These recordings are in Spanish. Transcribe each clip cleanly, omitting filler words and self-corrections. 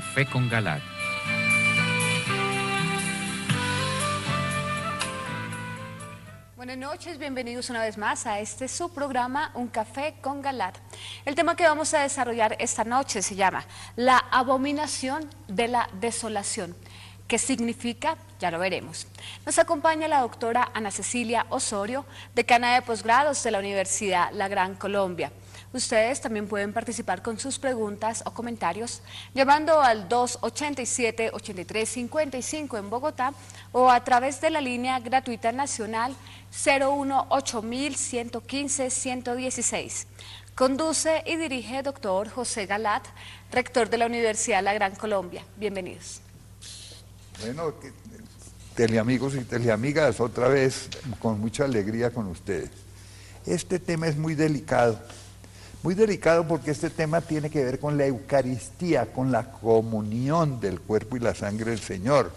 Café con Galat. Buenas noches, bienvenidos una vez más a este su programa Un Café con Galat. El tema que vamos a desarrollar esta noche se llama La abominación de la desolación. ¿Qué significa? Ya lo veremos. Nos acompaña la doctora Ana Cecilia Osorio, decana de posgrados de la Universidad La Gran Colombia. Ustedes también pueden participar con sus preguntas o comentarios llamando al 287-8355 en Bogotá o a través de la línea gratuita nacional 018-115-116. Conduce y dirige doctor José Galat, rector de la Universidad La Gran Colombia. Bienvenidos. Bueno, teleamigos y teleamigas, otra vez con mucha alegría con ustedes. Este tema es muy delicado porque este tema tiene que ver con la Eucaristía, con la comunión del cuerpo y la sangre del Señor.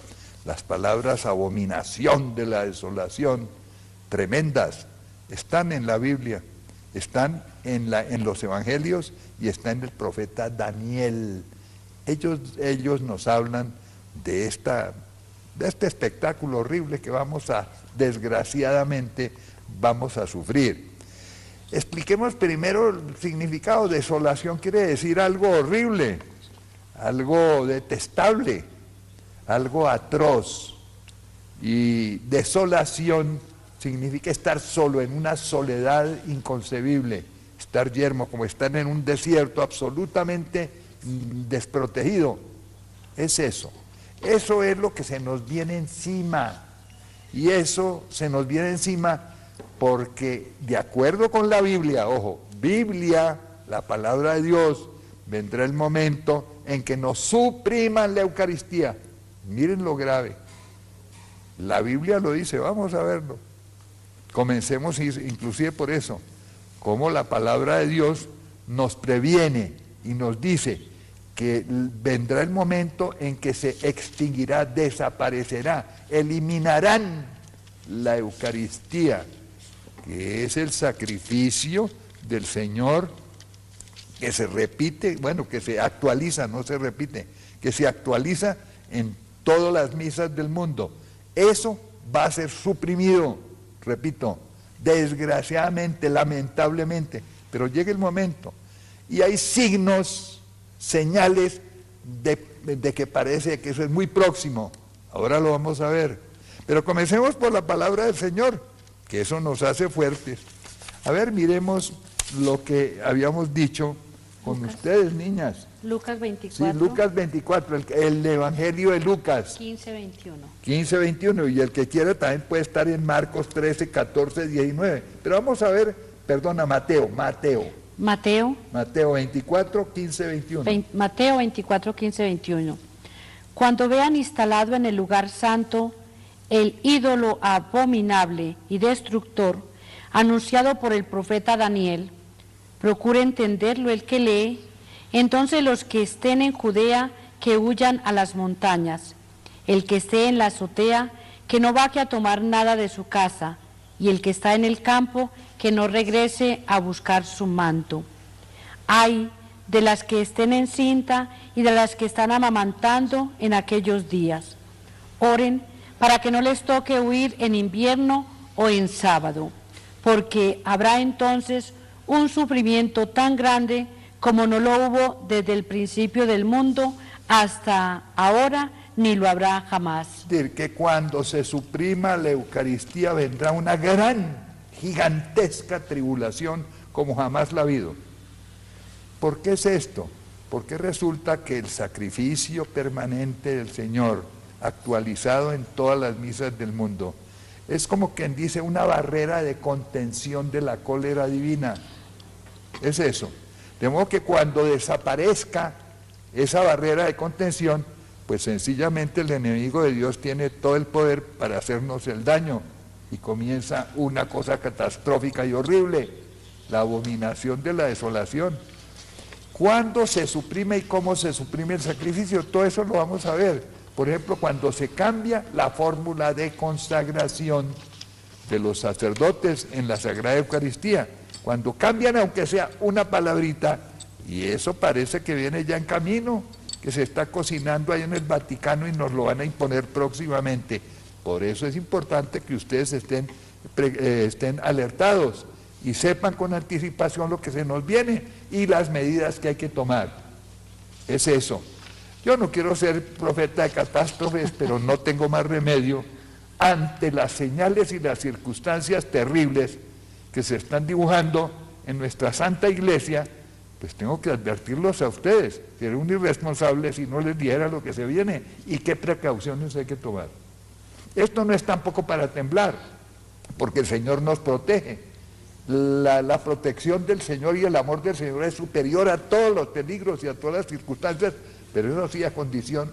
Las palabras abominación de la desolación, tremendas, están en la Biblia, están en los evangelios y están en el profeta Daniel. Ellos nos hablan de este espectáculo horrible que desgraciadamente vamos a sufrir. Expliquemos primero el significado. Desolación quiere decir algo horrible, algo detestable, algo atroz. Y desolación significa estar solo, en una soledad inconcebible, estar yermo, como estar en un desierto absolutamente desprotegido. Es eso. Eso es lo que se nos viene encima. Y eso se nos viene encima porque, de acuerdo con la Biblia, ojo, Biblia, la palabra de Dios, vendrá el momento en que nos supriman la Eucaristía. Miren lo grave. La Biblia lo dice, vamos a verlo. Comencemos inclusive por eso, cómo la palabra de Dios nos previene y nos dice que vendrá el momento en que se extinguirá, desaparecerá, eliminarán la Eucaristía, que es el sacrificio del Señor, que se repite, bueno, que se actualiza, no se repite, que se actualiza en todas las misas del mundo. Eso va a ser suprimido, repito, desgraciadamente, lamentablemente, pero llega el momento, y hay signos, señales de que parece que eso es muy próximo. Ahora lo vamos a ver, pero comencemos por la palabra del Señor, que eso nos hace fuertes. A ver, miremos lo que habíamos dicho con Lucas. Ustedes, niñas. Lucas 24. Sí, Lucas 24, el Evangelio de Lucas. 15-21. 15-21, y el que quiera también puede estar en Marcos 13, 14, 19. Pero vamos a ver, Mateo 24, 15, 21. Mateo 24, 15, 21. Cuando vean instalado en el lugar santo el ídolo abominable y destructor anunciado por el profeta Daniel, procure entenderlo el que lee. Entonces los que estén en Judea, que huyan a las montañas; el que esté en la azotea, que no baje a tomar nada de su casa; y el que está en el campo, que no regrese a buscar su manto. Ay de las que estén encinta y de las que están amamantando en aquellos días. Oren para que no les toque huir en invierno o en sábado, porque habrá entonces un sufrimiento tan grande como no lo hubo desde el principio del mundo hasta ahora, ni lo habrá jamás. Es decir, que cuando se suprima la Eucaristía vendrá una gran, gigantesca tribulación como jamás la ha habido. ¿Por qué es esto? Porque resulta que el sacrificio permanente del Señor, actualizado en todas las misas del mundo, es como quien dice una barrera de contención de la cólera divina. Es eso. De modo que cuando desaparezca esa barrera de contención, pues sencillamente el enemigo de Dios tiene todo el poder para hacernos el daño, y comienza una cosa catastrófica y horrible, la abominación de la desolación. ¿Cuándo se suprime y cómo se suprime el sacrificio? Todo eso lo vamos a ver. Por ejemplo, cuando se cambia la fórmula de consagración de los sacerdotes en la Sagrada Eucaristía, cuando cambian aunque sea una palabrita, y eso parece que viene ya en camino, que se está cocinando ahí en el Vaticano y nos lo van a imponer próximamente. Por eso es importante que ustedes estén alertados y sepan con anticipación lo que se nos viene y las medidas que hay que tomar. Es eso. Yo no quiero ser profeta de catástrofes, pero no tengo más remedio ante las señales y las circunstancias terribles que se están dibujando en nuestra Santa Iglesia. Pues tengo que advertirlos a ustedes, sería un irresponsable si no les dijera lo que se viene y qué precauciones hay que tomar. Esto no es tampoco para temblar, porque el Señor nos protege. La protección del Señor y el amor del Señor es superior a todos los peligros y a todas las circunstancias, pero eso sí a condición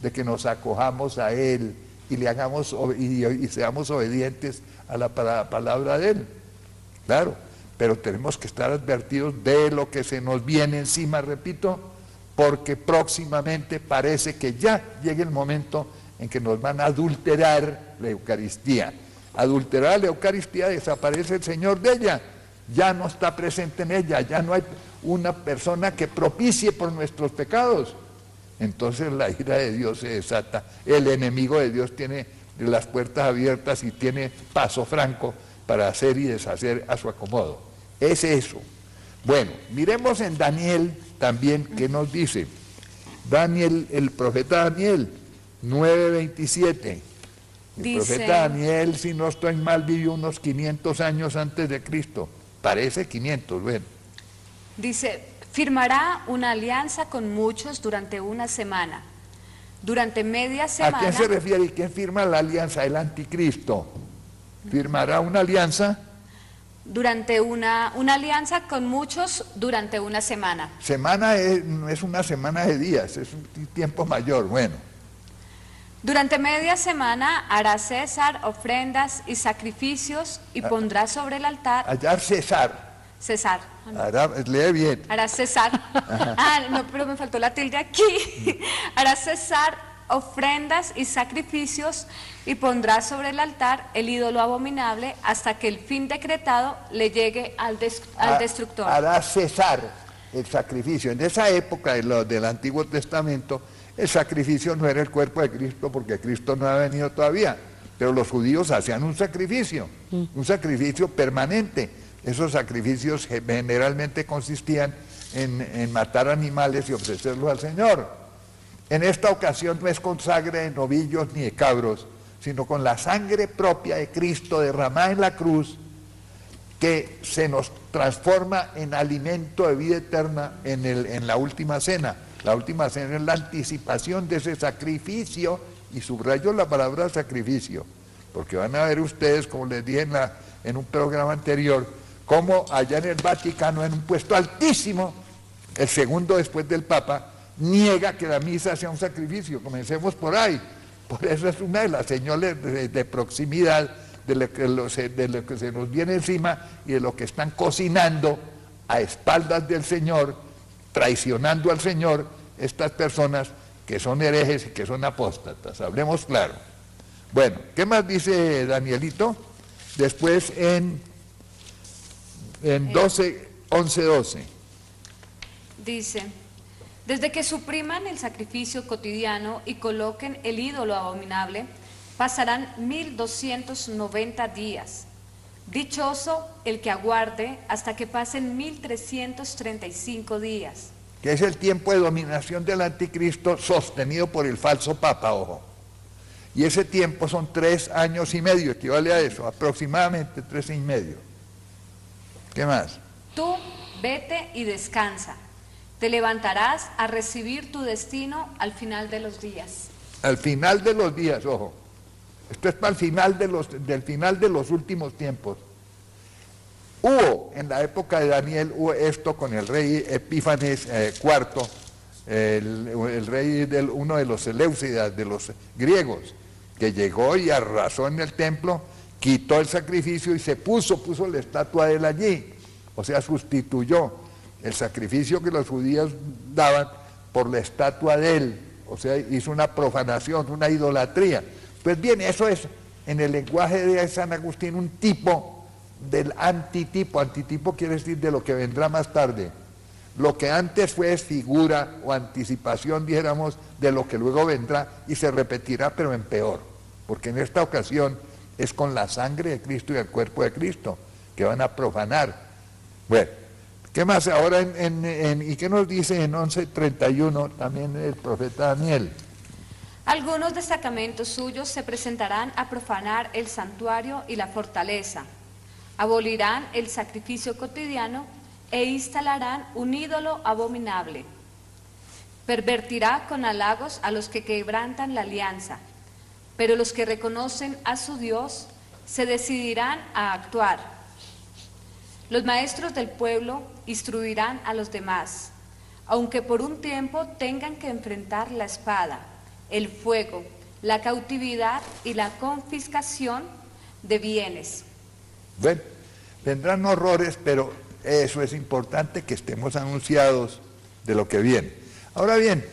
de que nos acojamos a Él y le hagamos y seamos obedientes a la palabra de Él. Claro. Pero tenemos que estar advertidos de lo que se nos viene encima, repito, porque próximamente parece que ya llegue el momento en que nos van a adulterar la Eucaristía. Adulterar la Eucaristía, desaparece el Señor de ella, ya no está presente en ella, ya no hay una persona que propicie por nuestros pecados. Entonces la ira de Dios se desata, el enemigo de Dios tiene las puertas abiertas y tiene paso franco para hacer y deshacer a su acomodo. Es eso. Bueno, miremos en Daniel también qué nos dice. Daniel, el profeta Daniel, 9:27. El profeta Daniel, si no estoy mal, vivió unos 500 años antes de Cristo. Parece 500, bueno. Dice, firmará una alianza con muchos durante una semana. Durante media semana... ¿A quién se refiere y quién firma la alianza? El anticristo. ¿Firmará una alianza? Durante una alianza con muchos durante una semana. Semana no es una semana de días, es un tiempo mayor, bueno. Durante media semana hará César ofrendas y sacrificios y pondrá sobre el altar... Hallar César. César. Lee bien. Hará César. No, pero me faltó la tilde aquí. Hará César ofrendas y sacrificios y pondrá sobre el altar el ídolo abominable hasta que el fin decretado le llegue al destructor. Hará cesar el sacrificio. En esa época del Antiguo Testamento, el sacrificio no era el cuerpo de Cristo porque Cristo no ha venido todavía, pero los judíos hacían un sacrificio permanente. Esos sacrificios generalmente consistían en matar animales y ofrecerlos al Señor. En esta ocasión no es con sangre de novillos ni de cabros, sino con la sangre propia de Cristo derramada en la cruz, que se nos transforma en alimento de vida eterna en la última cena. La última cena es la anticipación de ese sacrificio, y subrayo la palabra sacrificio, porque van a ver ustedes, como les dije en un programa anterior, cómo allá en el Vaticano, en un puesto altísimo, el segundo después del Papa, niega que la misa sea un sacrificio. Comencemos por ahí. Por eso es una de las señales de proximidad de lo que se nos viene encima y de lo que están cocinando a espaldas del Señor, traicionando al Señor, estas personas que son herejes y que son apóstatas. Hablemos claro. Bueno, ¿qué más dice Danielito? Después en 11:12. Dice... Desde que supriman el sacrificio cotidiano y coloquen el ídolo abominable, pasarán 1290 días. Dichoso el que aguarde hasta que pasen 1335 días. Que es el tiempo de dominación del anticristo sostenido por el falso papa, ojo. Y ese tiempo son 3 años y medio, equivale a eso, aproximadamente 3 y medio. ¿Qué más? Tú vete y descansa. Te levantarás a recibir tu destino al final de los días. Al final de los días, ojo. Esto es para el final del final de los últimos tiempos. Hubo, en la época de Daniel, hubo esto con el rey Epífanes IV, el rey uno de los Seleucidas, de los griegos, que llegó y arrasó en el templo, quitó el sacrificio y puso la estatua de él allí. O sea, sustituyó el sacrificio que los judíos daban por la estatua de él, o sea, hizo una profanación, una idolatría. Pues bien, eso es, en el lenguaje de San Agustín, un tipo del antitipo. Antitipo quiere decir de lo que vendrá más tarde. Lo que antes fue figura o anticipación, dijéramos, de lo que luego vendrá y se repetirá, pero en peor, porque en esta ocasión es con la sangre de Cristo y el cuerpo de Cristo que van a profanar. Bueno, ¿qué más ahora y qué nos dice en 11:31 también el profeta Daniel? Algunos destacamentos suyos se presentarán a profanar el santuario y la fortaleza, abolirán el sacrificio cotidiano e instalarán un ídolo abominable. Pervertirá con halagos a los que quebrantan la alianza, pero los que reconocen a su Dios se decidirán a actuar. Los maestros del pueblo instruirán a los demás, aunque por un tiempo tengan que enfrentar la espada, el fuego, la cautividad y la confiscación de bienes. Bueno, vendrán horrores, pero eso es importante, que estemos anunciados de lo que viene. Ahora bien,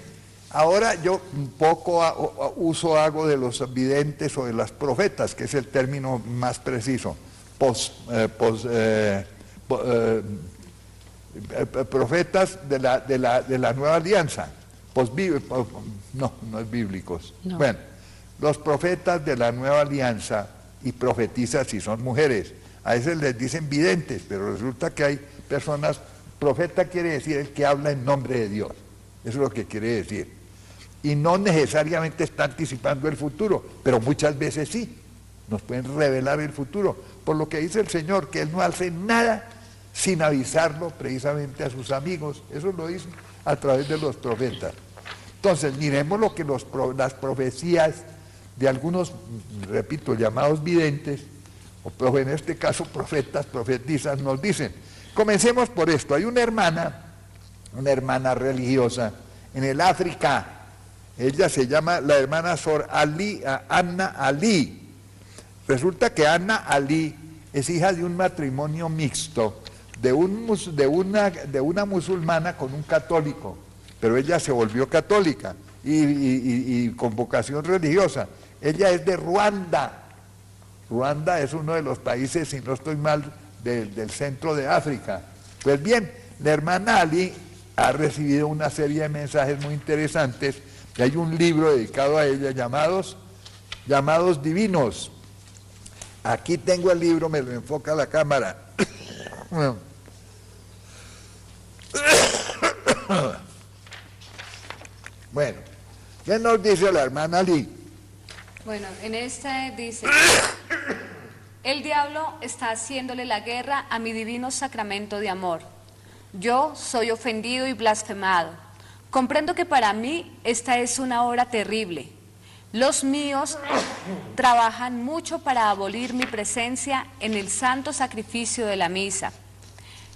ahora yo un poco hago de los videntes o de las profetas, que es el término más preciso, profetas de la nueva alianza, no es bíblicos. No. Bueno, los profetas de la nueva alianza y profetizas si son mujeres. A veces les dicen videntes, pero resulta que hay personas, profeta quiere decir el que habla en nombre de Dios, eso es lo que quiere decir. Y no necesariamente está anticipando el futuro, pero muchas veces sí, nos pueden revelar el futuro, por lo que dice el Señor, que Él no hace nada sin avisarlo precisamente a sus amigos, eso lo dice a través de los profetas. Entonces, miremos lo que las profecías de algunos, repito, llamados videntes, o en este caso profetas, profetizas, nos dicen. Comencemos por esto. Hay una hermana religiosa en el África. Ella se llama la hermana Sor Ali, Anna Ali. Resulta que Anna Ali es hija de un matrimonio mixto de una musulmana con un católico, pero ella se volvió católica y con vocación religiosa. Ella es de Ruanda. Ruanda es uno de los países, si no estoy mal, del centro de África. Pues bien, la hermana Ali ha recibido una serie de mensajes muy interesantes, y hay un libro dedicado a ella llamados Divinos. Aquí tengo el libro, me lo enfoca la cámara. Bueno, ¿qué nos dice la hermana Ali? Bueno, en esta dice: el diablo está haciéndole la guerra a mi divino sacramento de amor. Yo soy ofendido y blasfemado. Comprendo que para mí esta es una hora terrible. Los míos trabajan mucho para abolir mi presencia en el santo sacrificio de la misa.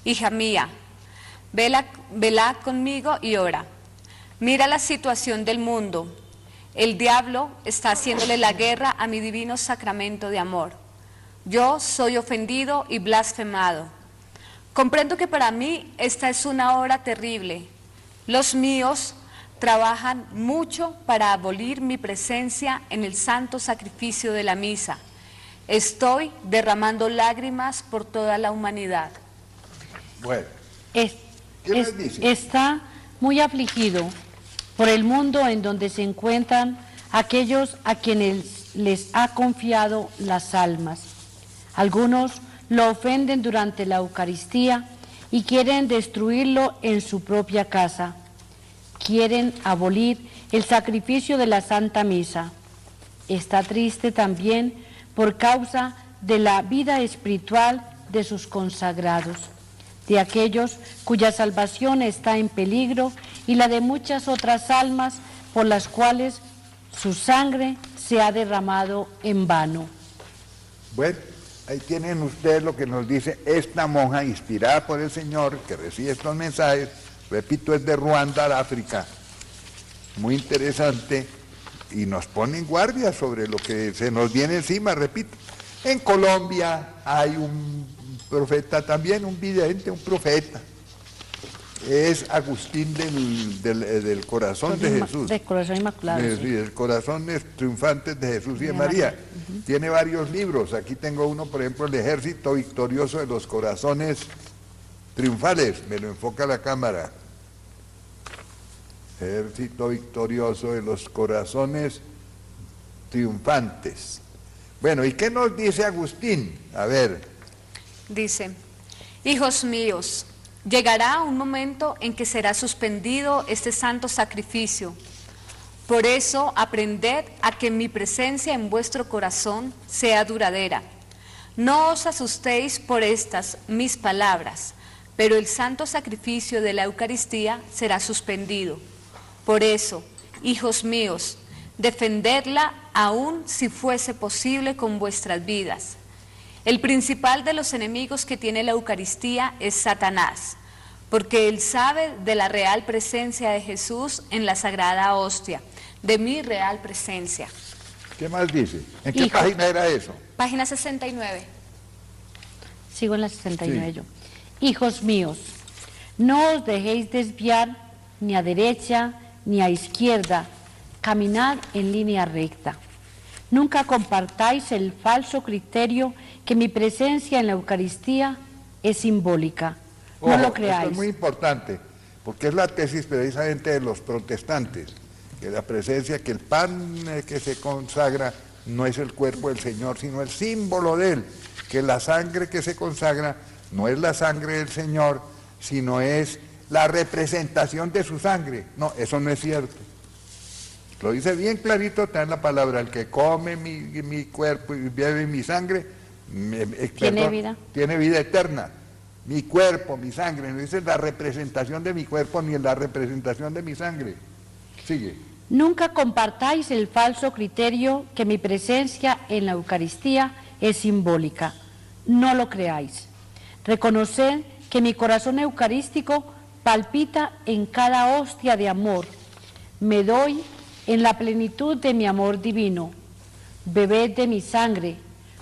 Hija mía, vela conmigo y ora. Mira la situación del mundo. El diablo está haciéndole la guerra a mi divino sacramento de amor. Yo soy ofendido y blasfemado. Comprendo que para mí esta es una hora terrible. Los míos trabajan mucho para abolir mi presencia en el santo sacrificio de la misa. Estoy derramando lágrimas por toda la humanidad. Bueno, ¿qué les dice? Está muy afligido por el mundo en donde se encuentran aquellos a quienes les ha confiado las almas. Algunos lo ofenden durante la Eucaristía y quieren destruirlo en su propia casa. Quieren abolir el sacrificio de la Santa Misa. Está triste también por causa de la vida espiritual de sus consagrados, de aquellos cuya salvación está en peligro y la de muchas otras almas por las cuales su sangre se ha derramado en vano. Bueno, ahí tienen ustedes lo que nos dice esta monja inspirada por el Señor que recibe estos mensajes. Repito, es de Ruanda, África. Muy interesante y nos pone en guardia sobre lo que se nos viene encima, repito. En Colombia hay un profeta también, un vidente, un profeta. Es Agustín del Corazón de Jesús. Del Corazón Inmaculado. Sí, del Corazón Triunfante de Jesús y de María. Tiene varios libros. Aquí tengo uno, por ejemplo, El Ejército Victorioso de los Corazones triunfales, me lo enfoca la cámara. Ejército victorioso de los corazones triunfantes. Bueno, ¿y qué nos dice Agustín? A ver. Dice: hijos míos, llegará un momento en que será suspendido este santo sacrificio. Por eso, aprended a que mi presencia en vuestro corazón sea duradera. No os asustéis por estas mis palabras, pero el santo sacrificio de la Eucaristía será suspendido. Por eso, hijos míos, defendedla aun si fuese posible con vuestras vidas. El principal de los enemigos que tiene la Eucaristía es Satanás, porque él sabe de la real presencia de Jesús en la Sagrada Hostia, de mi real presencia. ¿Qué más dice? ¿En qué página era eso? Página 69. Sigo en la 69 Sí. yo. Hijos míos, no os dejéis desviar ni a derecha ni a izquierda, caminad en línea recta. Nunca compartáis el falso criterio que mi presencia en la Eucaristía es simbólica. No Ojo, lo creáis. esto es muy importante, porque es la tesis precisamente de los protestantes, que la presencia, que el pan que se consagra no es el cuerpo del Señor, sino el símbolo de Él, que la sangre que se consagra no es la sangre del Señor, sino es la representación de su sangre. No, eso no es cierto. Lo dice bien clarito, está en la palabra: el que come mi cuerpo y bebe mi sangre, tiene vida eterna. Mi cuerpo, mi sangre, no dice la representación de mi cuerpo ni la representación de mi sangre. Sigue. Nunca compartáis el falso criterio que mi presencia en la Eucaristía es simbólica. No lo creáis. Reconoced que mi corazón eucarístico palpita en cada hostia de amor. Me doy en la plenitud de mi amor divino. Bebed de mi sangre,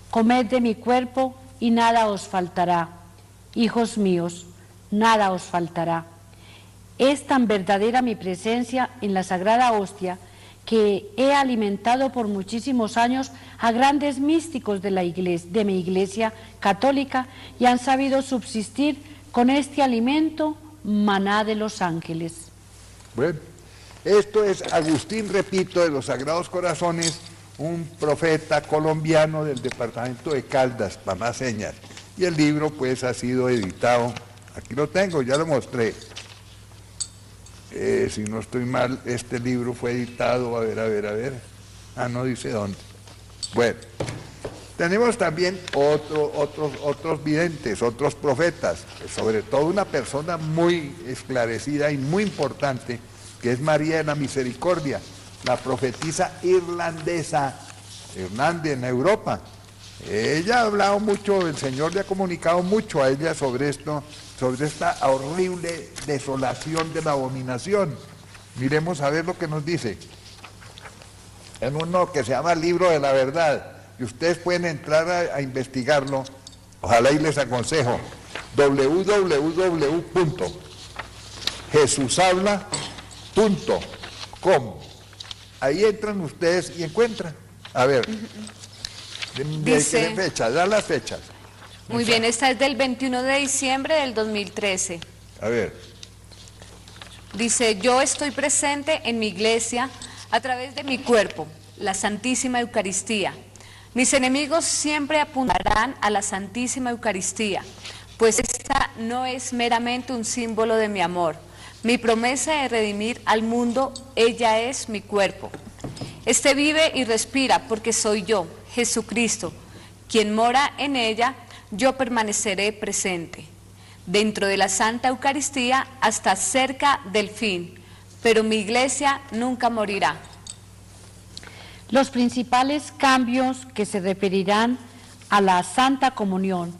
comed de mi cuerpo y nada os faltará. Hijos míos, nada os faltará. Es tan verdadera mi presencia en la Sagrada Hostia que he alimentado por muchísimos años a grandes místicos de mi Iglesia católica, y han sabido subsistir con este alimento, maná de los ángeles. Bueno, esto es Agustín, repito, de los Sagrados Corazones, un profeta colombiano del departamento de Caldas, para más señas. Y el libro pues ha sido editado, aquí lo tengo, ya lo mostré. Si no estoy mal, este libro fue editado, a ver. Ah, no dice dónde. Bueno, tenemos también otros videntes, otros profetas, sobre todo una persona muy esclarecida y muy importante, que es María de la Misericordia, la profetisa irlandesa, Hernández, en Europa. Ella ha hablado mucho, el Señor le ha comunicado mucho a ella sobre esto, sobre esta horrible desolación de la abominación. Miremos a ver lo que nos dice. En uno que se llama Libro de la Verdad, y ustedes pueden entrar a investigarlo, ojalá y les aconsejo, www.jesushabla.com. Ahí entran ustedes y encuentran. A ver, Dice, da las fechas. Muy bien, esta es del 21 de diciembre del 2013. A ver. Dice: yo estoy presente en mi iglesia a través de mi cuerpo, la Santísima Eucaristía. Mis enemigos siempre apuntarán a la Santísima Eucaristía, pues esta no es meramente un símbolo de mi amor. Mi promesa de redimir al mundo, ella es mi cuerpo. Este vive y respira porque soy yo, Jesucristo, quien mora en ella. Yo permaneceré presente dentro de la Santa Eucaristía hasta cerca del fin, pero mi iglesia nunca morirá. Los principales cambios que se referirán a la Santa Comunión,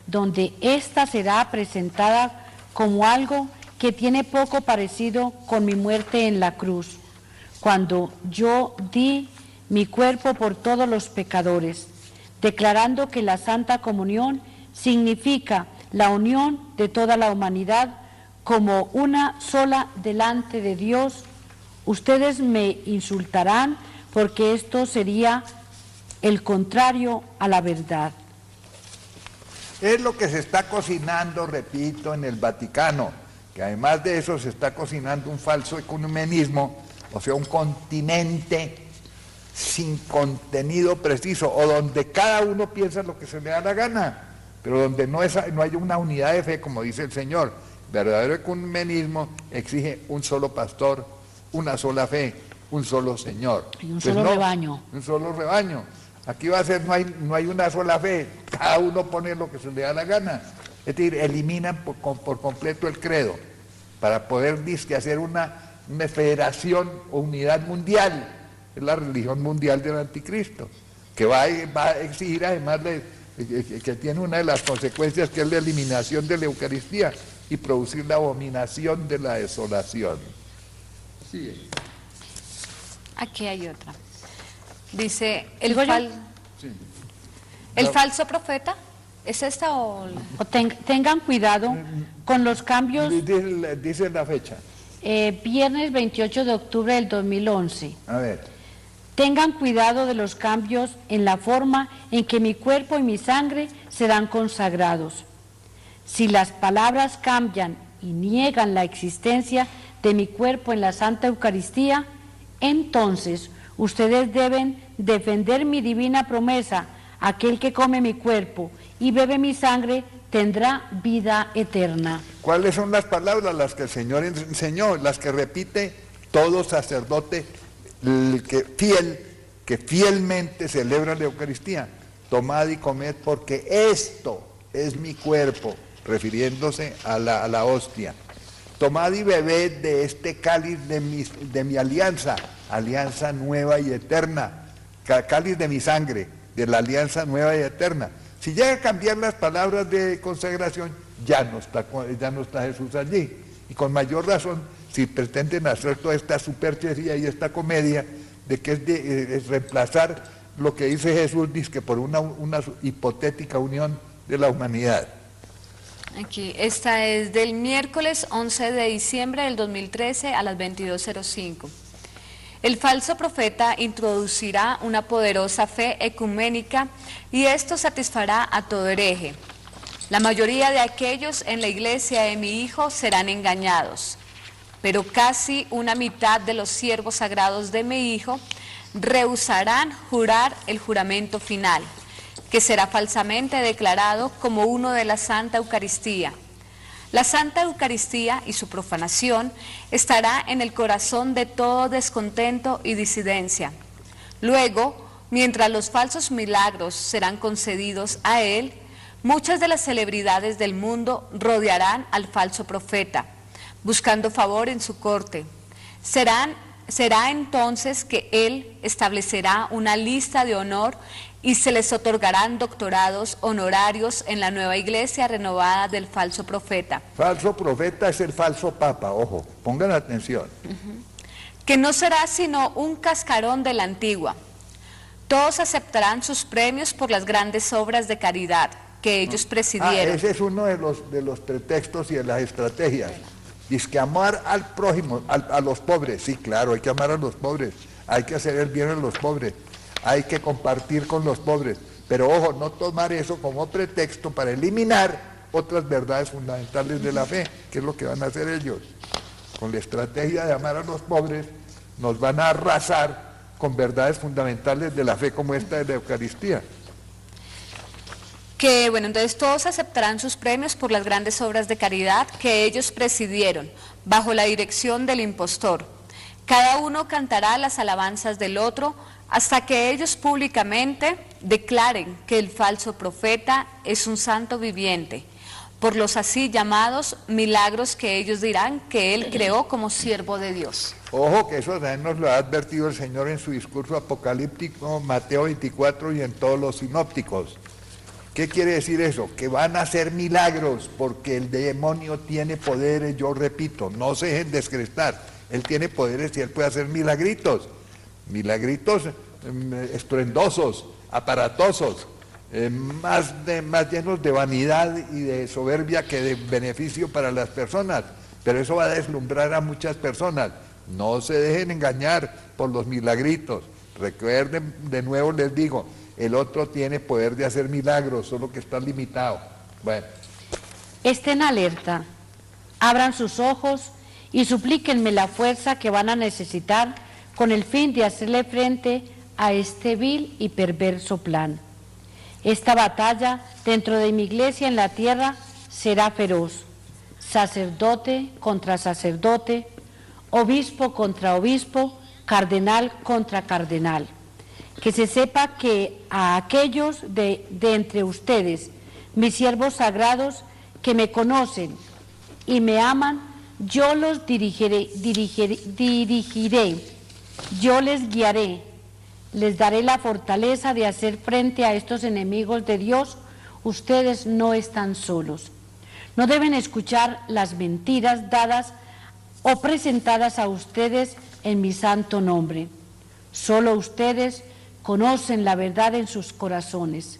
donde ésta será presentada como algo que tiene poco parecido con mi muerte en la cruz, cuando yo di mi cuerpo por todos los pecadores, declarando que la Santa Comunión significa la unión de toda la humanidad como una sola delante de Dios. Ustedes me insultarán porque esto sería el contrario a la verdad. Es lo que se está cocinando, repito, en el Vaticano, que además de eso se está cocinando un falso ecumenismo, o sea, un continente sin contenido preciso, o donde cada uno piensa lo que se le da la gana, pero donde no hay una unidad de fe, como dice el Señor. Verdadero ecumenismo exige un solo pastor, una sola fe, un solo Señor. Y un solo rebaño. Un solo rebaño. Aquí va a ser, no hay una sola fe, cada uno pone lo que se le da la gana. Es decir, eliminan por completo el credo, para poder hacer una federación o unidad mundial. Es la religión mundial del anticristo, que va a exigir además que tiene una de las consecuencias, que es la eliminación de la Eucaristía y producir la abominación de la desolación. Sí. Aquí hay otra. Dice, Sí. ¿el falso profeta? ¿Es esta o...? Tengan cuidado con los cambios. Dice la fecha. Viernes 28 de octubre del 2011. A ver. Tengan cuidado de los cambios en la forma en que mi cuerpo y mi sangre serán consagrados. Si las palabras cambian y niegan la existencia de mi cuerpo en la Santa Eucaristía, entonces ustedes deben defender mi divina promesa: aquel que come mi cuerpo y bebe mi sangre tendrá vida eterna. ¿Cuáles son las palabras? Las que el Señor enseñó, las que repite todo sacerdote que fielmente celebra la Eucaristía. Tomad y comed, porque esto es mi cuerpo, refiriéndose a la hostia. Tomad y bebed de este cáliz de mi alianza, alianza nueva y eterna, cáliz de mi sangre, de la alianza nueva y eterna. Si llega a cambiar las palabras de consagración, ya no está Jesús allí. Y con mayor razón, si pretenden hacer toda esta superchería y esta comedia de que es reemplazar lo que dice Jesús, dice que por una hipotética unión de la humanidad. Aquí, esta es del miércoles 11 de diciembre del 2013 a las 22:05. El falso profeta introducirá una poderosa fe ecuménica y esto satisfará a todo hereje. La mayoría de aquellos en la iglesia de mi Hijo serán engañados, pero casi una mitad de los siervos sagrados de mi Hijo rehusarán jurar el juramento final, que será falsamente declarado como uno de la Santa Eucaristía. La Santa Eucaristía y su profanación estará en el corazón de todo descontento y disidencia. Luego, mientras los falsos milagros serán concedidos a él, muchas de las celebridades del mundo rodearán al falso profeta, buscando favor en su corte. Será entonces que él establecerá una lista de honor y se les otorgarán doctorados honorarios en la nueva iglesia renovada del falso profeta. Falso profeta es el falso papa, ojo, pongan atención. Que no será sino un cascarón de la antigua. Todos aceptarán sus premios por las grandes obras de caridad que ellos presidieron. Ese es uno de los pretextos y de las estrategias. Dice que amar al prójimo, a los pobres. Sí, claro, hay que amar a los pobres, hay que hacer el bien a los pobres, hay que compartir con los pobres, pero ojo, no tomar eso como pretexto para eliminar otras verdades fundamentales de la fe, que es lo que van a hacer ellos. Con la estrategia de amar a los pobres, nos van a arrasar con verdades fundamentales de la fe como esta de la Eucaristía. Que, bueno, entonces todos aceptarán sus premios por las grandes obras de caridad que ellos presidieron, bajo la dirección del impostor. Cada uno cantará las alabanzas del otro, hasta que ellos públicamente declaren que el falso profeta es un santo viviente, por los así llamados milagros que ellos dirán que él creó como siervo de Dios. Ojo que eso también nos lo ha advertido el Señor en su discurso apocalíptico, Mateo 24 y en todos los sinópticos. ¿Qué quiere decir eso? Que van a hacer milagros, porque el demonio tiene poderes, yo repito, no se dejen descrestar, él tiene poderes y él puede hacer milagritos estruendosos, aparatosos, más llenos de vanidad y de soberbia que de beneficio para las personas, pero eso va a deslumbrar a muchas personas. No se dejen engañar por los milagritos. Recuerden, de nuevo les digo, el otro tiene poder de hacer milagros, solo que está limitado. Bueno. Estén alerta, abran sus ojos y suplíquenme la fuerza que van a necesitar con el fin de hacerle frente a este vil y perverso plan. Esta batalla dentro de mi iglesia en la tierra será feroz, sacerdote contra sacerdote, obispo contra obispo, cardenal contra cardenal. Que se sepa que a aquellos de entre ustedes, mis siervos sagrados, que me conocen y me aman, yo los dirigiré, yo les guiaré, les daré la fortaleza de hacer frente a estos enemigos de Dios. Ustedes no están solos. No deben escuchar las mentiras dadas o presentadas a ustedes en mi santo nombre. Solo ustedes conocen la verdad en sus corazones.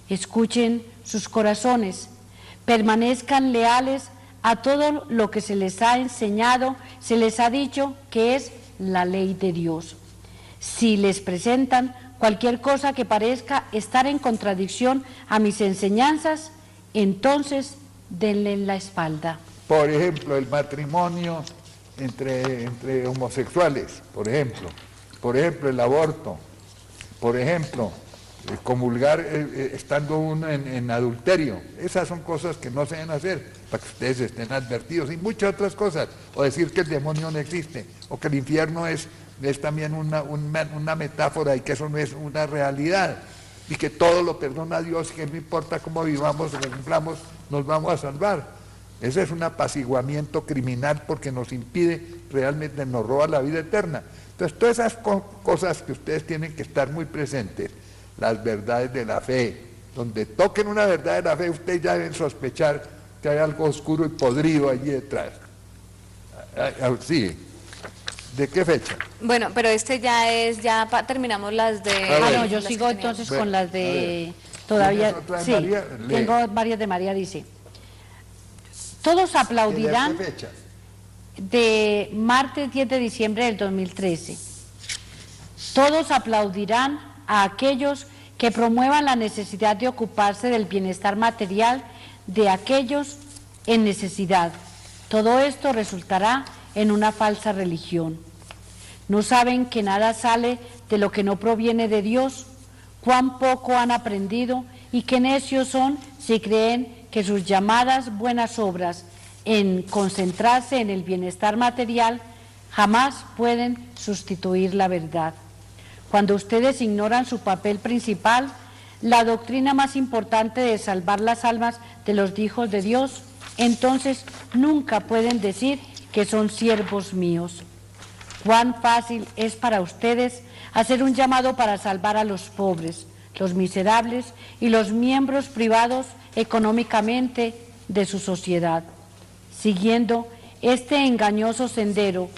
Escuchen sus corazones, permanezcan leales a todo lo que se les ha enseñado, se les ha dicho que es la ley de Dios. Si les presentan cualquier cosa que parezca estar en contradicción a mis enseñanzas, entonces denle la espalda. Por ejemplo, el matrimonio entre homosexuales, por ejemplo, el aborto, por ejemplo, comulgar estando uno en adulterio. Esas son cosas que no se deben hacer, para que ustedes estén advertidos, y muchas otras cosas, o decir que el demonio no existe, o que el infierno es también una metáfora y que eso no es una realidad, y que todo lo perdona Dios, que no importa cómo vivamos o cumplamos, nos vamos a salvar. Ese es un apaciguamiento criminal porque nos impide, realmente nos roba la vida eterna. Entonces, todas esas cosas que ustedes tienen que estar muy presentes, las verdades de la fe, donde toquen una verdad de la fe, ustedes ya deben sospechar que hay algo oscuro y podrido allí detrás. Sí. ¿De qué fecha? Bueno, pero terminamos las de... no, yo sigo entonces con las de... Todavía, sí, María, tengo varias de María, dice. Todos aplaudirán... ¿De qué fecha? De martes 10 de diciembre del 2013. Todos aplaudirán a aquellos que promuevan la necesidad de ocuparse del bienestar material de aquellos en necesidad. Todo esto resultará en una falsa religión. ¿No saben que nada sale de lo que no proviene de Dios? ¿Cuán poco han aprendido y qué necios son si creen que sus llamadas buenas obras en concentrarse en el bienestar material jamás pueden sustituir la verdad? Cuando ustedes ignoran su papel principal, la doctrina más importante de salvar las almas de los hijos de Dios, entonces nunca pueden decir que son siervos míos. Cuán fácil es para ustedes hacer un llamado para salvar a los pobres, los miserables y los miembros privados económicamente de su sociedad, siguiendo este engañoso sendero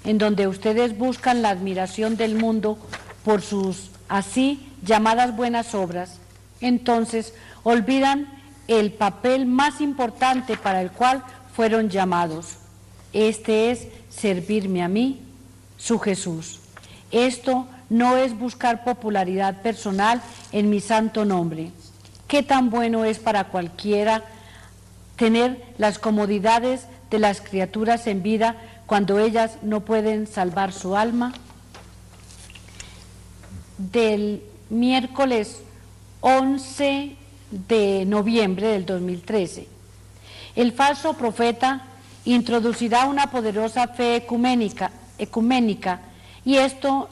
en donde ustedes buscan la admiración del mundo por sus así llamadas buenas obras. Entonces olvidan el papel más importante para el cual fueron llamados. Este es servirme a mí, su Jesús. Esto no es buscar popularidad personal en mi santo nombre. ¿Qué tan bueno es para cualquiera tener las comodidades de las criaturas en vida cuando ellas no pueden salvar su alma? Del miércoles 11 de noviembre del 2013. El falso profeta introducirá una poderosa fe ecuménica y esto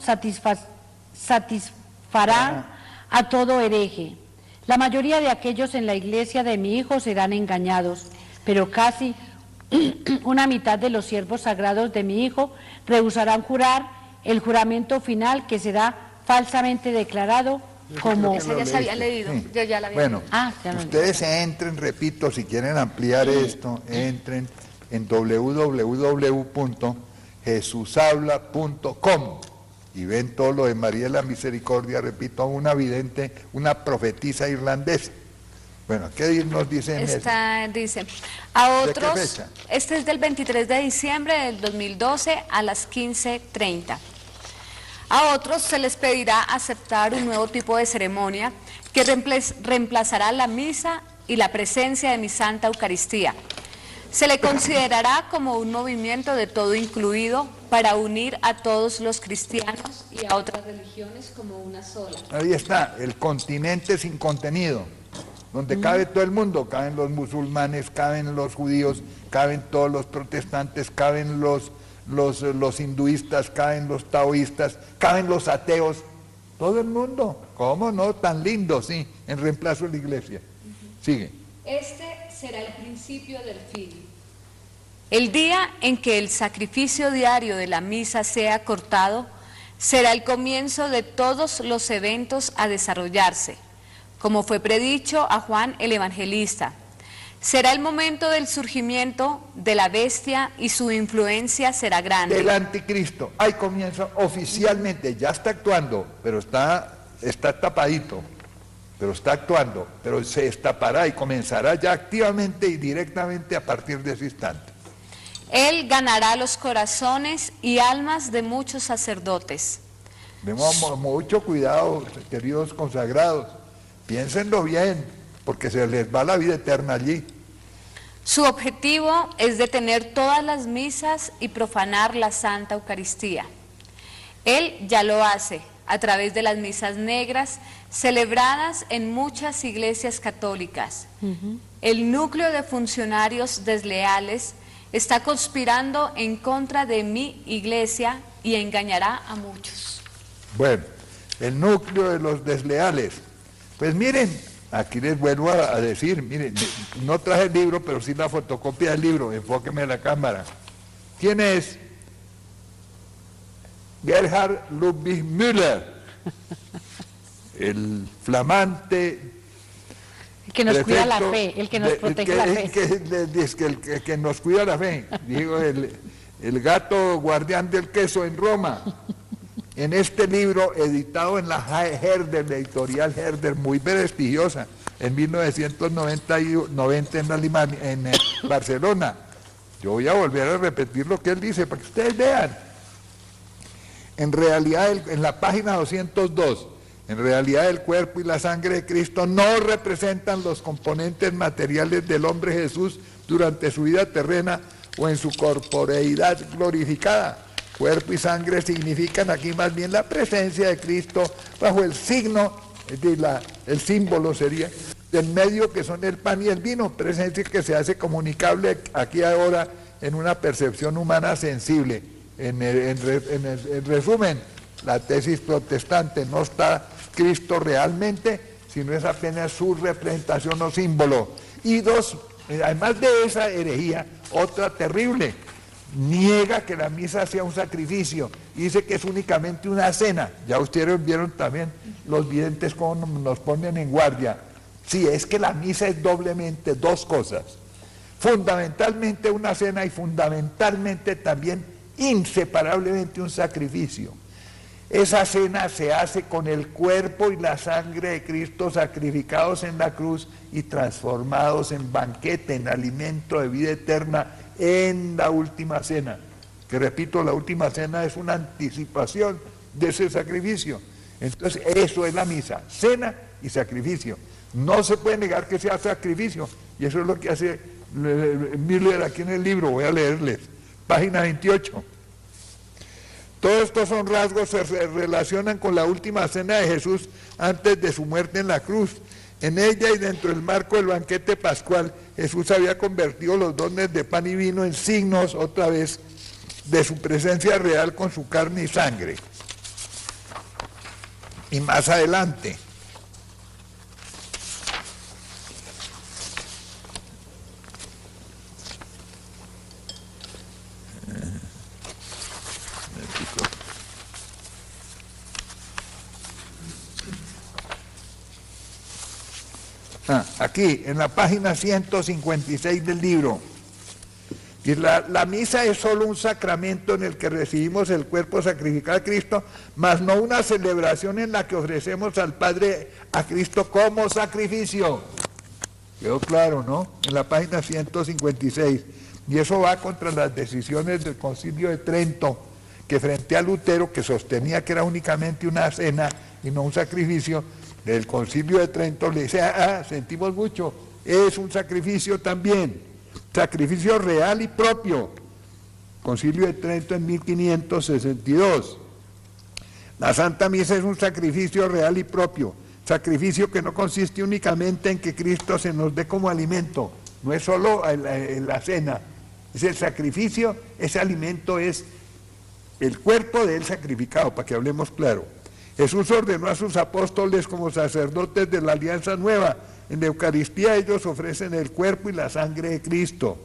satisfará a todo hereje. La mayoría de aquellos en la iglesia de mi hijo serán engañados, pero casi una mitad de los siervos sagrados de mi hijo rehusarán jurar el juramento final que será falsamente declarado como... Esa ya se había leído, sí. Yo ya la había leído. Bueno, ustedes entren, repito, si quieren ampliar esto, entren en www.jesushabla.com y ven todo lo de María de la Misericordia, repito, una vidente, una profetisa irlandesa. Bueno, ¿qué nos dicen? Dice, a otros, ¿de qué fecha? Este es del 23 de diciembre del 2012 a las 15:30. A otros se les pedirá aceptar un nuevo tipo de ceremonia que reemplazará la misa y la presencia de mi Santa Eucaristía. Se le considerará como un movimiento de todo incluido para unir a todos los cristianos y a otras religiones como una sola. Ahí está, el continente sin contenido, donde cabe todo el mundo, caben los musulmanes, caben los judíos, caben todos los protestantes, caben los hinduistas, caben los taoístas, caben los ateos, todo el mundo. ¿Cómo no? Tan lindo, sí, en reemplazo de la iglesia. Sigue. Este será el principio del fin. El día en que el sacrificio diario de la misa sea cortado, será el comienzo de todos los eventos a desarrollarse, como fue predicho a Juan el Evangelista. Será el momento del surgimiento de la bestia y su influencia será grande. El anticristo, ahí comienza oficialmente, ya está actuando, pero está tapadito, pero está actuando, pero se destapará y comenzará ya activamente y directamente a partir de ese instante. Él ganará los corazones y almas de muchos sacerdotes. Demos mucho cuidado, queridos consagrados, piénsenlo bien, porque se les va la vida eterna allí. Su objetivo es detener todas las misas y profanar la Santa Eucaristía. Él ya lo hace a través de las misas negras celebradas en muchas iglesias católicas. El núcleo de funcionarios desleales está conspirando en contra de mi iglesia y engañará a muchos. Bueno, el núcleo de los desleales. Pues miren, aquí les vuelvo a decir, miren, no traje el libro, pero sí la fotocopia del libro, enfóqueme la cámara. ¿Quién es? Gerhard Ludwig Müller, el flamante... El que nos cuida la fe, el que nos protege la fe. El que nos cuida la fe, digo, el gato guardián del queso en Roma. En este libro, editado en la Herder, la editorial Herder, muy prestigiosa, en 1990 en Barcelona. Yo voy a volver a repetir lo que él dice, para que ustedes vean. En realidad, en la página 202, en realidad el cuerpo y la sangre de Cristo no representan los componentes materiales del hombre Jesús durante su vida terrena o en su corporeidad glorificada. Cuerpo y sangre significan aquí más bien la presencia de Cristo bajo el signo, el símbolo sería, del medio que son el pan y el vino, presencia que se hace comunicable aquí ahora en una percepción humana sensible. En resumen, la tesis protestante, no está Cristo realmente, sino es apenas su representación o símbolo. Y dos, además de esa herejía, otra terrible, niega que la misa sea un sacrificio, dice que es únicamente una cena. Ya ustedes vieron también los videntes cómo nos ponen en guardia. Sí, es que la misa es doblemente dos cosas, fundamentalmente una cena y fundamentalmente también inseparablemente un sacrificio. Esa cena se hace con el cuerpo y la sangre de Cristo sacrificados en la cruz y transformados en banquete, en alimento de vida eterna en la última cena. Que repito, la última cena es una anticipación de ese sacrificio. Entonces, eso es la misa, cena y sacrificio. No se puede negar que sea sacrificio, y eso es lo que hace Müller aquí en el libro, voy a leerles, página 28. Todos estos son rasgos que se relacionan con la última cena de Jesús antes de su muerte en la cruz. En ella y dentro del marco del banquete pascual, Jesús había convertido los dones de pan y vino en signos, otra vez, de su presencia real con su carne y sangre. Y más adelante, aquí, en la página 156 del libro, y la misa es solo un sacramento en el que recibimos el cuerpo sacrificado de Cristo, mas no una celebración en la que ofrecemos al Padre a Cristo como sacrificio. Quedó claro, ¿no? En la página 156. Y eso va contra las decisiones del Concilio de Trento, que frente a Lutero, que sostenía que era únicamente una cena y no un sacrificio, el Concilio de Trento le dice, sentimos mucho, es un sacrificio también, sacrificio real y propio. Concilio de Trento en 1562. La Santa Misa es un sacrificio real y propio, sacrificio que no consiste únicamente en que Cristo se nos dé como alimento, no es solo la cena, es el sacrificio, ese alimento es el cuerpo de él sacrificado, para que hablemos claro. Jesús ordenó a sus apóstoles como sacerdotes de la alianza nueva, en la Eucaristía ellos ofrecen el cuerpo y la sangre de Cristo.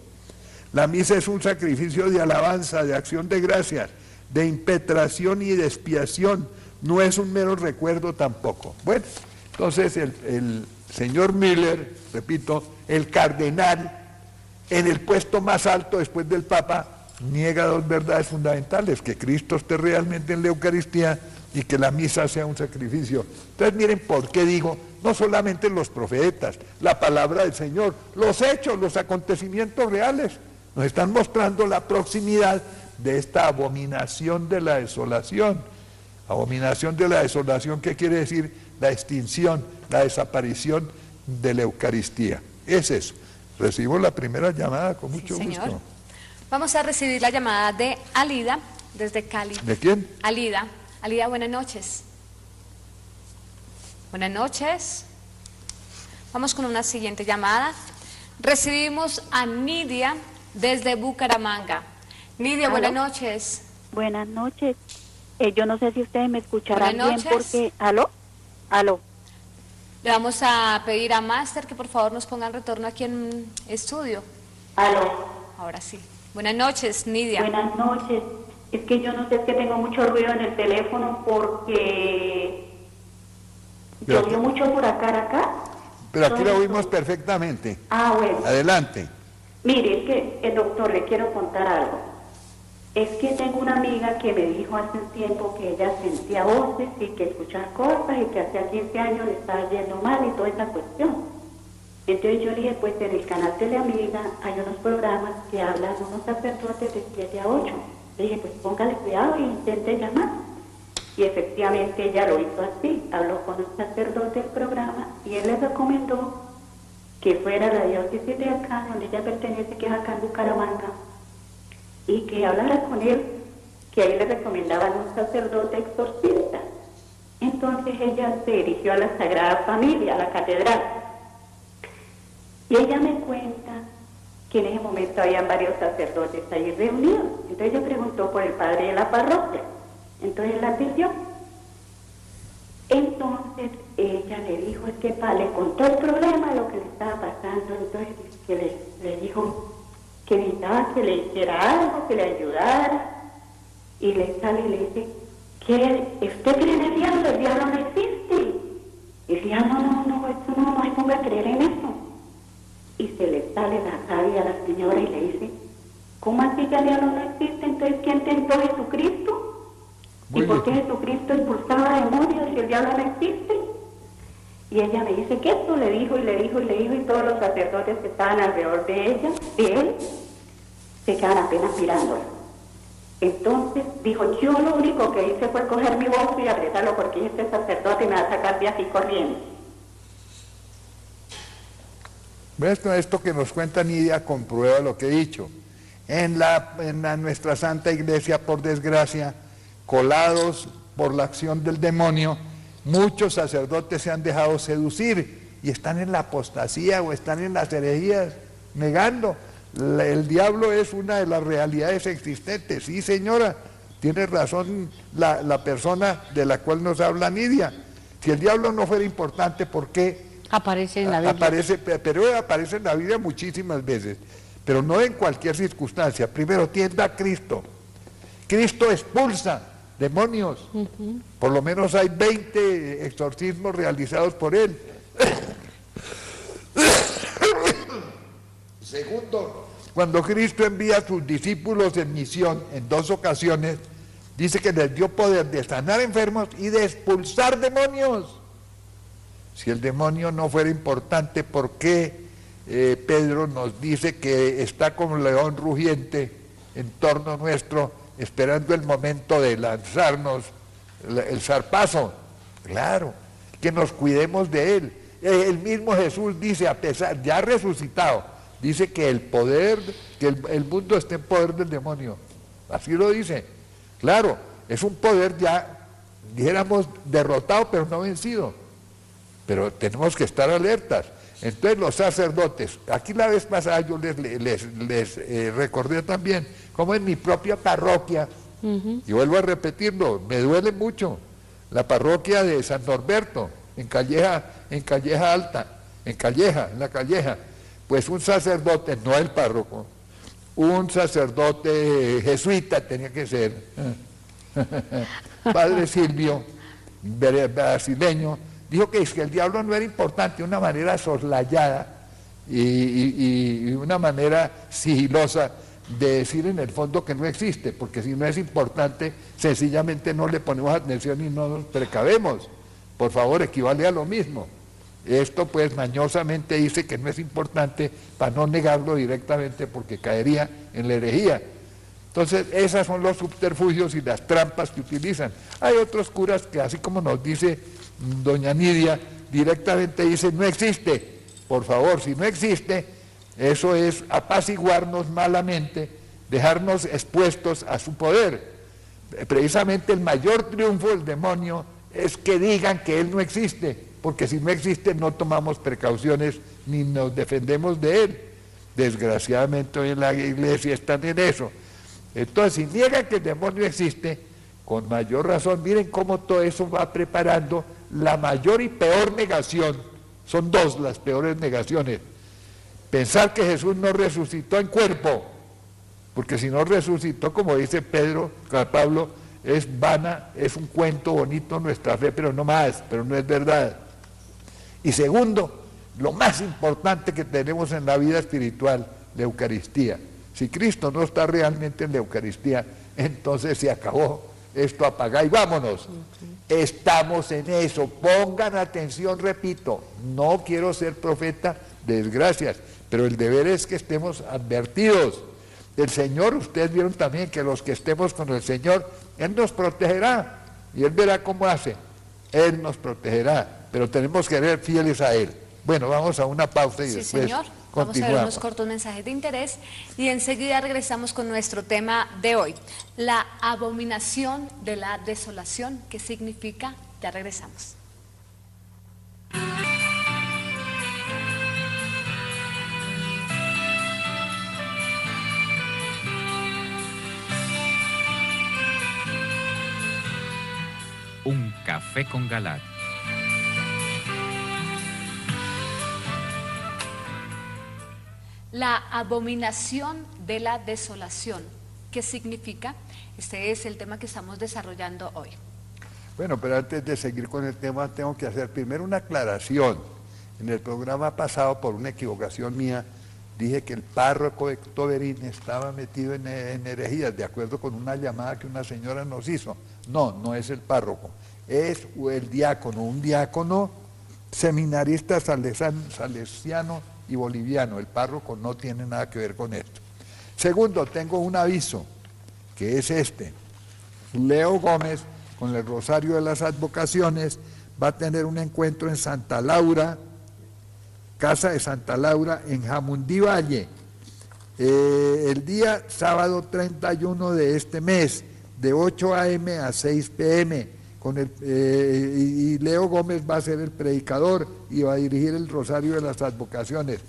La misa es un sacrificio de alabanza, de acción de gracias, de impetración y de expiación, no es un mero recuerdo tampoco. Bueno, entonces el señor Müller, repito, el cardenal, en el puesto más alto después del Papa, niega dos verdades fundamentales, que Cristo esté realmente en la Eucaristía y que la misa sea un sacrificio. Entonces miren por qué digo, no solamente los profetas, la palabra del Señor, los hechos, los acontecimientos reales, nos están mostrando la proximidad de esta abominación de la desolación. Abominación de la desolación, ¿qué quiere decir? La extinción, la desaparición de la Eucaristía. Es eso. Recibo la primera llamada con mucho gusto. Vamos a recibir la llamada de Alida, desde Cali. ¿De quién? Alida. Alida, buenas noches. Buenas noches. Vamos con una siguiente llamada. Recibimos a Nidia desde Bucaramanga. Nidia, buenas noches. Buenas noches. Yo no sé si ustedes me escucharán bien porque... ¿Aló? Le vamos a pedir a Máster que por favor nos pongan retorno aquí en estudio. ¿Aló? Ahora sí. Buenas noches, Nidia. Buenas noches. Es que yo no sé, es que tengo mucho ruido en el teléfono porque llovió mucho por acá. Pero aquí lo oímos perfectamente. Ah, bueno. Adelante. Mire, es que el doctor, le quiero contar algo. Es que tengo una amiga que me dijo hace un tiempo que ella sentía voces y que escuchaba cosas y que hacía 15 años le estaba yendo mal y toda esa cuestión. Entonces yo le dije, pues en el canal de la amiga hay unos programas que hablan unos sacerdotes de 7 a 8. Le dije, pues póngale cuidado e intente llamar. Y efectivamente ella lo hizo así, habló con un sacerdote del programa y él le recomendó que fuera a la diócesis de acá, donde ella pertenece, que es acá en Bucaramanga, y que hablara con él, que ahí le recomendaban un sacerdote exorcista. Entonces ella se dirigió a la Sagrada Familia, a la catedral, y ella me cuenta que en ese momento habían varios sacerdotes ahí reunidos. Entonces ella preguntó por el padre de la parroquia, entonces la atendió. Entonces ella le dijo, es que le contó el problema, lo que le estaba pasando, entonces que le dijo que necesitaba que le hiciera algo, que le ayudara, y le sale y le dice, ¿usted cree en el diablo no existe? Y decía, no, eso no hay como creer en eso. Y se le sale la rabia a la señora y le dice, ¿cómo así que el diablo no existe? Entonces, ¿quién tentó Jesucristo? ¿Y por qué Jesucristo expulsaba demonios si el diablo no existe? Y ella me dice que esto le dijo, y todos los sacerdotes que estaban alrededor de él, se quedan apenas mirándola. Entonces dijo, yo lo único que hice fue coger mi bolso y apretarlo porque este sacerdote me va a sacar de aquí corriendo. Esto que nos cuenta Nidia comprueba lo que he dicho. En nuestra Santa Iglesia, por desgracia, colados por la acción del demonio, muchos sacerdotes se han dejado seducir y están en la apostasía o están en las herejías, negando. El diablo es una de las realidades existentes. Sí, señora, tiene razón la persona de la cual nos habla Nidia. Si el diablo no fuera importante, ¿por qué aparece en la Biblia? Aparece en la Biblia muchísimas veces, pero no en cualquier circunstancia. Primero, tienda a Cristo. Cristo expulsa demonios. Por lo menos hay 20 exorcismos realizados por él. Segundo, cuando Cristo envía a sus discípulos en misión en 2 ocasiones, dice que les dio poder de sanar enfermos y de expulsar demonios. Si el demonio no fuera importante, ¿por qué Pedro nos dice que está como un león rugiente en torno nuestro, esperando el momento de lanzarnos el zarpazo? Claro, que nos cuidemos de él. el mismo Jesús dice, a pesar, ya resucitado, dice que el poder, que el mundo está en poder del demonio. Así lo dice. Claro, es un poder ya, dijéramos, derrotado, pero no vencido. Pero tenemos que estar alertas. Entonces los sacerdotes, aquí la vez pasada yo les recordé también, como en mi propia parroquia, y vuelvo a repetirlo, me duele mucho, la parroquia de San Norberto, en Calleja Alta, en la Calleja, pues un sacerdote, no el párroco, un sacerdote jesuita tenía que ser, Padre Silvio, brasileño, dijo que es que el diablo no era importante, una manera soslayada y una manera sigilosa de decir en el fondo que no existe, porque si no es importante, sencillamente no le ponemos atención y no nos precavemos. Por favor, equivale a lo mismo. Esto pues mañosamente dice que no es importante para no negarlo directamente porque caería en la herejía. Entonces, esos son los subterfugios y las trampas que utilizan. Hay otros curas que, así como nos dice doña Nidia, directamente dicen, no existe. Por favor, si no existe, eso es apaciguarnos malamente, dejarnos expuestos a su poder. Precisamente el mayor triunfo del demonio es que digan que él no existe, porque si no existe no tomamos precauciones ni nos defendemos de él. Desgraciadamente hoy en la iglesia están en eso. Entonces, si niegan que el demonio existe, con mayor razón, miren cómo todo eso va preparando la mayor y peor negación. Son dos las peores negaciones. Pensar que Jesús no resucitó en cuerpo, porque si no resucitó, como dice Pablo, es vana, es un cuento bonito nuestra fe, pero no más, pero no es verdad. Y segundo, lo más importante que tenemos en la vida espiritual, la Eucaristía. Si Cristo no está realmente en la Eucaristía, entonces se acabó. Esto apaga y vámonos. Estamos en eso. Pongan atención, repito, no quiero ser profeta de desgracias, pero el deber es que estemos advertidos. El Señor, ustedes vieron también que los que estemos con el Señor, Él nos protegerá y Él verá cómo hace. Él nos protegerá, pero tenemos que ser fieles a Él. Bueno, vamos a una pausa y sí, después señor. Vamos a ver unos cortos mensajes de interés y enseguida regresamos con nuestro tema de hoy, la abominación de la desolación. ¿Qué significa? Ya regresamos. Un café con Galat. La abominación de la desolación. ¿Qué significa? Este es el tema que estamos desarrollando hoy. Bueno, pero antes de seguir con el tema, tengo que hacer primero una aclaración. En el programa pasado, por una equivocación mía, dije que el párroco de Toberín estaba metido en herejías, de acuerdo con una llamada que una señora nos hizo. No, no es el párroco, es el diácono, un diácono seminarista salesiano y boliviano. El párroco no tiene nada que ver con esto. Segundo, tengo un aviso, que es este. Leo Gómez, con el Rosario de las Advocaciones, va a tener un encuentro en Santa Laura, Casa de Santa Laura, en Jamundí Valle, el día sábado 31 de este mes, de 8 a.m. a 6 p.m., y Leo Gómez va a ser el predicador y va a dirigir el Rosario de las Advocaciones.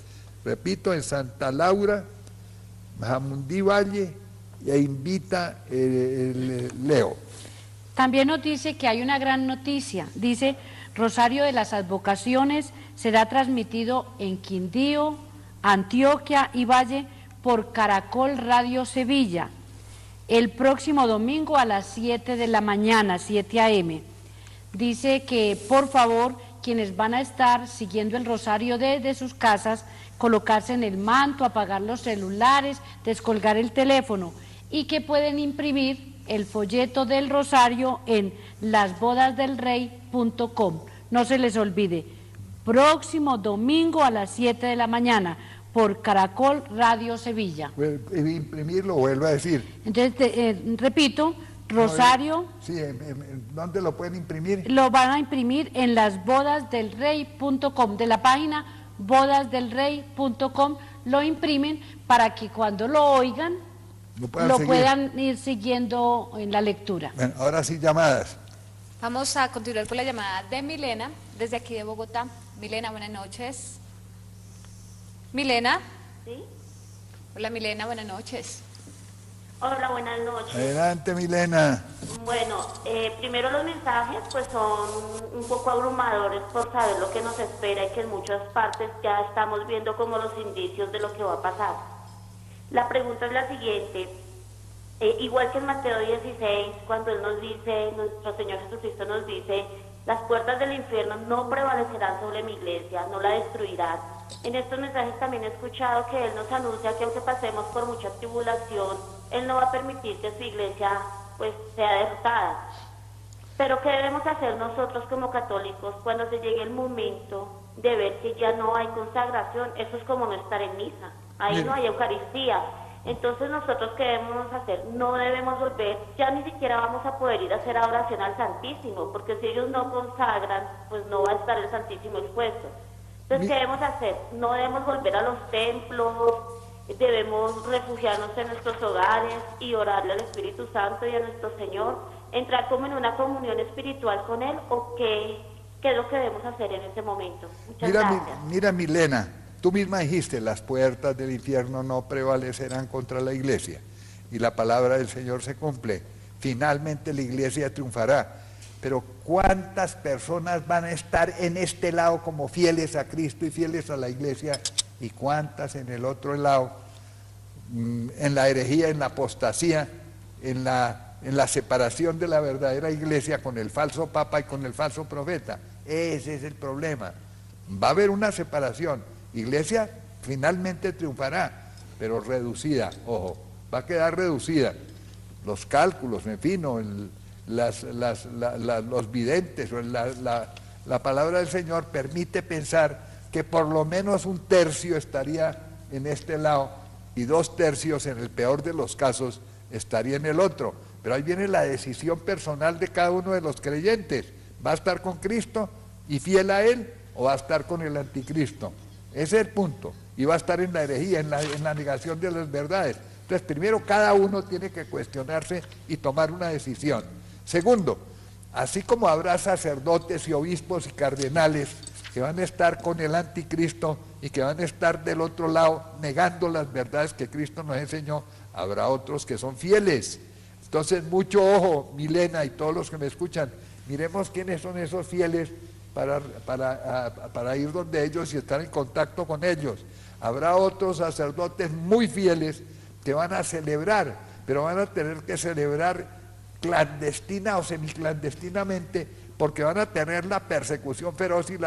Repito, en Santa Laura, Jamundí Valle, e invita Leo. También nos dice que hay una gran noticia. Dice, Rosario de las Advocaciones será transmitido en Quindío, Antioquia y Valle por Caracol Radio Sevilla. El próximo domingo a las 7 de la mañana, 7 a.m. Dice que, por favor, quienes van a estar siguiendo el rosario desde sus casas, colocarse en el manto, apagar los celulares, descolgar el teléfono, y que pueden imprimir el folleto del rosario en lasbodasdelrey.com. No se les olvide, próximo domingo a las 7 de la mañana, por Caracol Radio Sevilla. Imprimirlo, vuelvo a decir. Entonces, repito, Rosario. Sí, ¿dónde lo pueden imprimir? Lo van a imprimir en las bodasdelrey.com, de la página bodasdelrey.com, lo imprimen para que cuando lo oigan lo puedan ir siguiendo en la lectura. Bueno, ahora sí, llamadas. Vamos a continuar con la llamada de Milena, desde aquí de Bogotá. Milena, buenas noches. Milena. ¿Sí? Hola Milena, buenas noches. Hola, buenas noches. Adelante, Milena. Bueno, primero los mensajes pues son un poco abrumadores por saber lo que nos espera y que en muchas partes ya estamos viendo como los indicios de lo que va a pasar. La pregunta es la siguiente. Igual que en Mateo 16, cuando Él nos dice, nuestro Señor Jesucristo nos dice, las puertas del infierno no prevalecerán sobre mi iglesia, no la destruirán. En estos mensajes también he escuchado que Él nos anuncia que aunque pasemos por mucha tribulación, Él no va a permitir que su iglesia pues sea derrotada. Pero ¿qué debemos hacer nosotros como católicos cuando se llegue el momento de ver que ya no hay consagración? Eso es como no estar en misa, ahí no hay Eucaristía. Entonces nosotros ¿qué debemos hacer? No debemos volver, ya ni siquiera vamos a poder ir a hacer oración al Santísimo, porque si ellos no consagran, pues no va a estar el Santísimo expuesto. Entonces, ¿qué debemos hacer? No debemos volver a los templos, debemos refugiarnos en nuestros hogares y orarle al Espíritu Santo y a nuestro Señor, entrar como en una comunión espiritual con Él, o qué es lo que debemos hacer en ese momento. Muchas gracias. Mira, Milena, tú misma dijiste, las puertas del infierno no prevalecerán contra la iglesia, y la palabra del Señor se cumple. Finalmente la iglesia triunfará. Pero ¿cuántas personas van a estar en este lado como fieles a Cristo y fieles a la iglesia? ¿Y cuántas en el otro lado, en la herejía, en la apostasía, en la separación de la verdadera iglesia con el falso papa y con el falso profeta? Ese es el problema. Va a haber una separación. Iglesia finalmente triunfará, pero reducida, ojo, va a quedar reducida. Los cálculos, en fin, los videntes, la palabra del Señor permite pensar que por lo menos un tercio estaría en este lado y 2/3, en el peor de los casos, estaría en el otro. Pero ahí viene la decisión personal de cada uno de los creyentes. ¿Va a estar con Cristo y fiel a Él, o va a estar con el anticristo? Ese es el punto. Y va a estar en la herejía, en la negación de las verdades. Entonces, primero, cada uno tiene que cuestionarse y tomar una decisión. Segundo, así como habrá sacerdotes y obispos y cardenales que van a estar con el anticristo y que van a estar del otro lado negando las verdades que Cristo nos enseñó, habrá otros que son fieles. Entonces, mucho ojo, Milena y todos los que me escuchan, miremos quiénes son esos fieles para ir donde ellos y estar en contacto con ellos. Habrá otros sacerdotes muy fieles que van a celebrar, pero van a tener que celebrar clandestina o semiclandestinamente, porque van a tener la persecución feroz y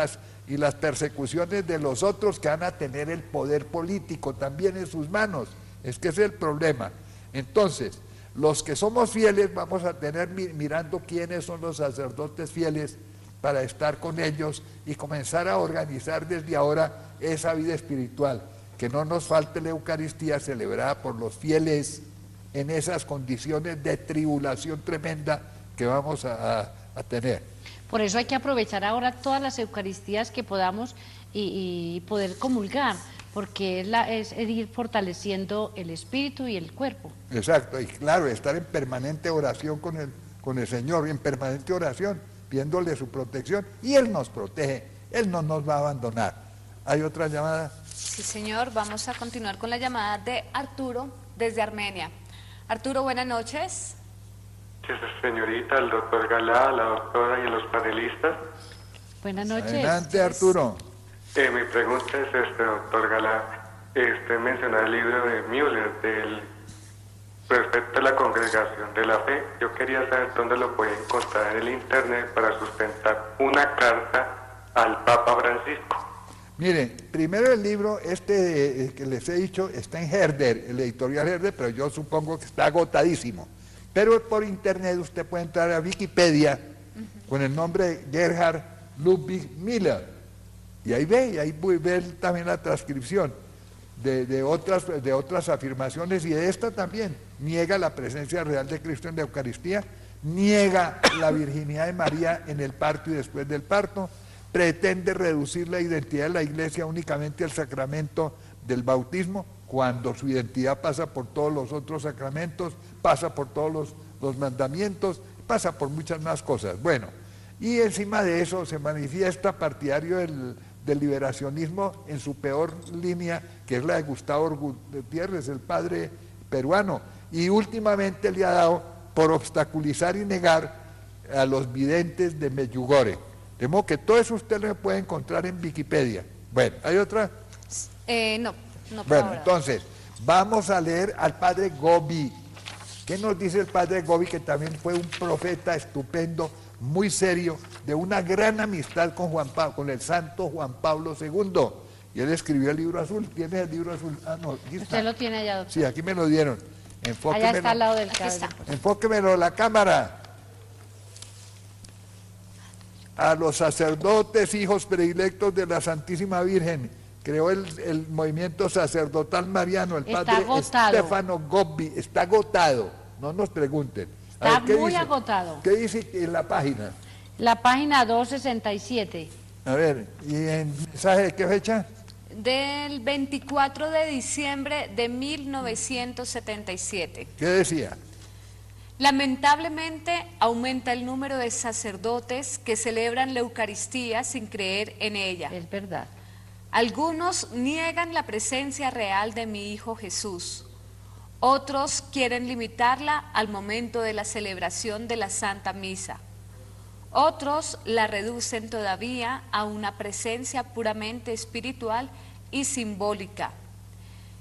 las persecuciones de los otros, que van a tener el poder político también en sus manos. Es que ese es el problema. Entonces, los que somos fieles vamos a tener mirando quiénes son los sacerdotes fieles para estar con ellos y comenzar a organizar desde ahora esa vida espiritual, que no nos falte la Eucaristía celebrada por los fieles en esas condiciones de tribulación tremenda que vamos a tener. Por eso hay que aprovechar ahora todas las Eucaristías que podamos y poder comulgar, porque es ir fortaleciendo el espíritu y el cuerpo. Exacto, y claro, estar en permanente oración con el Señor, en permanente oración, pidiéndole su protección, y Él nos protege, Él no nos va a abandonar. ¿Hay otra llamada? Sí, señor, vamos a continuar con la llamada de Arturo desde Armenia. Arturo, buenas noches. Señorita, el doctor Galá, la doctora y los panelistas. Buenas noches. Adelante, Arturo. Mi pregunta es doctor Galá. Mencionó el libro de Müller, respecto a la congregación de la fe. Yo quería saber dónde lo puede encontrar en el internet para sustentar una carta al Papa Francisco. Miren, primero el libro que les he dicho está en Herder, el editorial Herder, pero yo supongo que está agotadísimo. Pero por internet usted puede entrar a Wikipedia con el nombre de Gerhard Ludwig Müller, y ahí ve también la transcripción. de otras afirmaciones, y de esta también. Niega la presencia real de Cristo en la Eucaristía, niega la virginidad de María en el parto y después del parto, pretende reducir la identidad de la Iglesia únicamente al sacramento del bautismo, cuando su identidad pasa por todos los otros sacramentos, pasa por todos los mandamientos, pasa por muchas más cosas. Bueno, y encima de eso se manifiesta partidario del liberacionismo en su peor línea, que es la de Gustavo Gutiérrez, el padre peruano, y últimamente le ha dado por obstaculizar y negar a los videntes de Medjugorje. De modo que todo eso usted lo puede encontrar en Wikipedia. Bueno, ¿hay otra? No, por bueno, ahora. Entonces, vamos a leer al padre Gobi. ¿Qué nos dice el padre Gobi, que también fue un profeta estupendo, muy serio, de una gran amistad con el santo Juan Pablo II? Y él escribió el libro azul. ¿Tiene el libro azul? Ah, no, aquí está. Usted lo tiene allá, doctor. Sí, aquí me lo dieron. Allá está al lado del cabello. Enfóquemelo la cámara. A los sacerdotes, hijos predilectos de la Santísima Virgen, creó el movimiento sacerdotal mariano, el Está padre agotado. Stefano Gobbi. Está agotado, no nos pregunten. A Está ver, ¿qué muy dice? agotado. ¿Qué dice en la página? La página 267. A ver, ¿y en mensaje de qué fecha? Del 24 de diciembre de 1977. ¿Qué decía? Lamentablemente aumenta el número de sacerdotes que celebran la Eucaristía sin creer en ella. Es verdad. Algunos niegan la presencia real de mi Hijo Jesús. Otros quieren limitarla al momento de la celebración de la Santa Misa. Otros la reducen todavía a una presencia puramente espiritual y simbólica.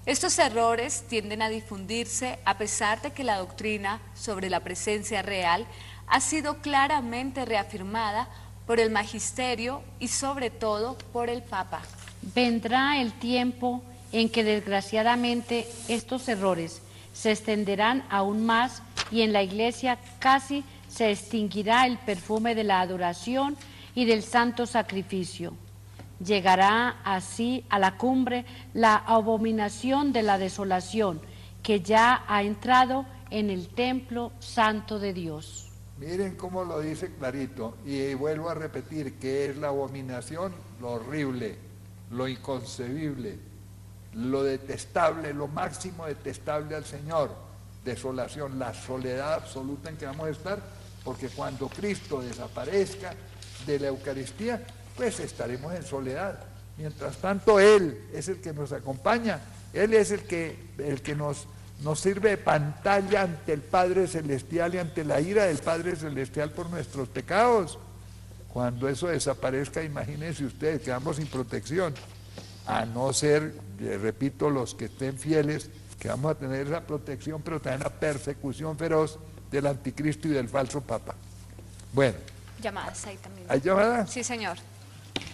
Estos errores tienden a difundirse a pesar de que la doctrina sobre la presencia real ha sido claramente reafirmada por el magisterio y sobre todo por el Papa. Vendrá el tiempo en que desgraciadamente estos errores se extenderán aún más y en la Iglesia casi se extinguirá el perfume de la adoración y del santo sacrificio. Llegará así a la cumbre la abominación de la desolación que ya ha entrado en el templo santo de Dios. Miren cómo lo dice clarito, y vuelvo a repetir que es la abominación, lo horrible, lo inconcebible, lo detestable, lo máximo detestable al Señor, desolación, la soledad absoluta en que vamos a estar, porque cuando Cristo desaparezca de la Eucaristía, pues estaremos en soledad. Mientras tanto, Él es el que nos acompaña, Él es el que nos sirve de pantalla ante el Padre Celestial y ante la ira del Padre Celestial por nuestros pecados. Cuando eso desaparezca, imagínense ustedes, quedamos sin protección, a no ser, repito, los que estén fieles, que vamos a tener esa protección, pero también la persecución feroz del anticristo y del falso papa. Bueno. Llamadas ahí también. ¿Hay llamadas? Sí, señor.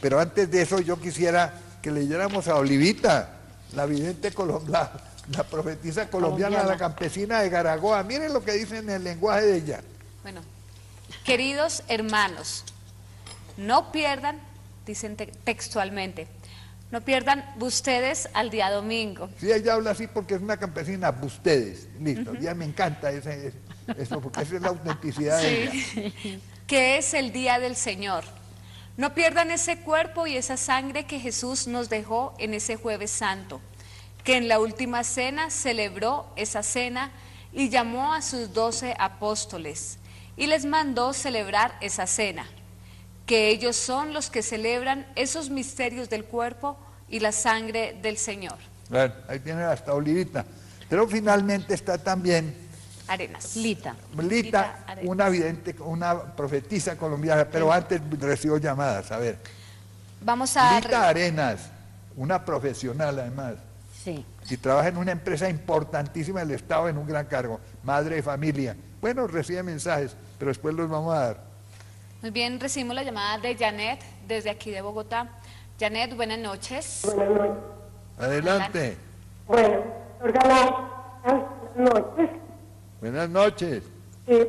Pero antes de eso yo quisiera que leyéramos a Olivita, la vidente colombiana, la profetisa colombiana, la campesina de Garagoa. Miren lo que dice en el lenguaje de ella. Bueno, queridos hermanos, no pierdan, dicen textualmente, no pierdan ustedes al día domingo. Sí, ella habla así porque es una campesina, ustedes, listo, ya me encanta eso, porque esa es la autenticidad de ella. Que es el día del Señor. No pierdan ese cuerpo y esa sangre que Jesús nos dejó en ese Jueves Santo, que en la última cena celebró esa cena y llamó a sus 12 apóstoles y les mandó celebrar esa cena, que ellos son los que celebran esos misterios del cuerpo y la sangre del Señor. Bueno, ahí tienen hasta Olivita. Pero finalmente está también Arenas. Lita, Arenas. una vidente, una profetisa colombiana, pero antes recibo llamadas, a ver. Vamos a... Lita Arenas, una profesional además. Sí. Y trabaja en una empresa importantísima del Estado en un gran cargo, madre de familia. Bueno, recibe mensajes, pero después los vamos a dar. Muy bien, recibimos la llamada de Janet desde aquí de Bogotá. Janet, buenas noches. Buenas noches. Adelante. Bueno, buenas noches. Buenas noches.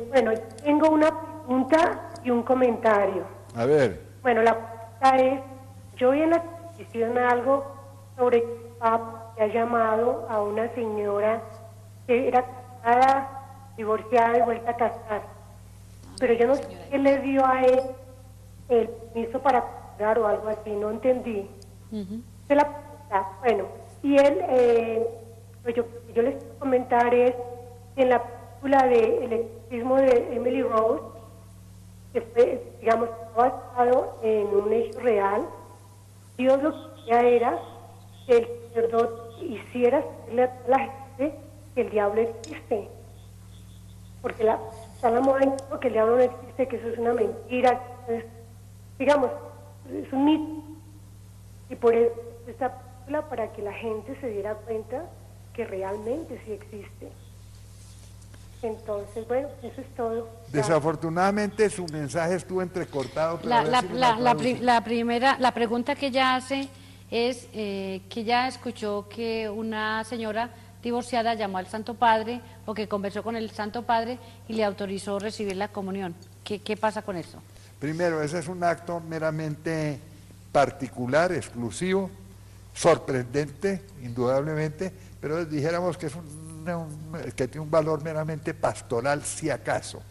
Bueno, tengo una pregunta y un comentario. A ver. Bueno, la pregunta es, yo vi en la televisión algo sobre que el Papa ha llamado a una señora que era casada, divorciada y vuelta a casar. Pero yo no sé qué le dio a él el permiso para casar o algo así, no entendí. Se la pregunta, bueno, y él, pues yo les quiero comentar es, en la película de El exorcismo de Emily Rose, que fue, digamos, basado en un hecho real, Dios lo que quería era que el sacerdote hiciera saberle a toda la gente que el diablo existe. Porque está la moda en que el diablo no existe, que eso es una mentira, que es, digamos, es un mito. Y por eso esta película, para que la gente se diera cuenta que realmente sí existe. Entonces, bueno, eso es todo. Desafortunadamente su mensaje estuvo entrecortado. Pero La pregunta que ella hace es que ella escuchó que una señora divorciada llamó al Santo Padre o que conversó con el Santo Padre y le autorizó recibir la comunión. ¿Qué pasa con eso? Primero, ese es un acto meramente particular, exclusivo, sorprendente, indudablemente, pero dijéramos que es que tiene un valor meramente pastoral, si acaso,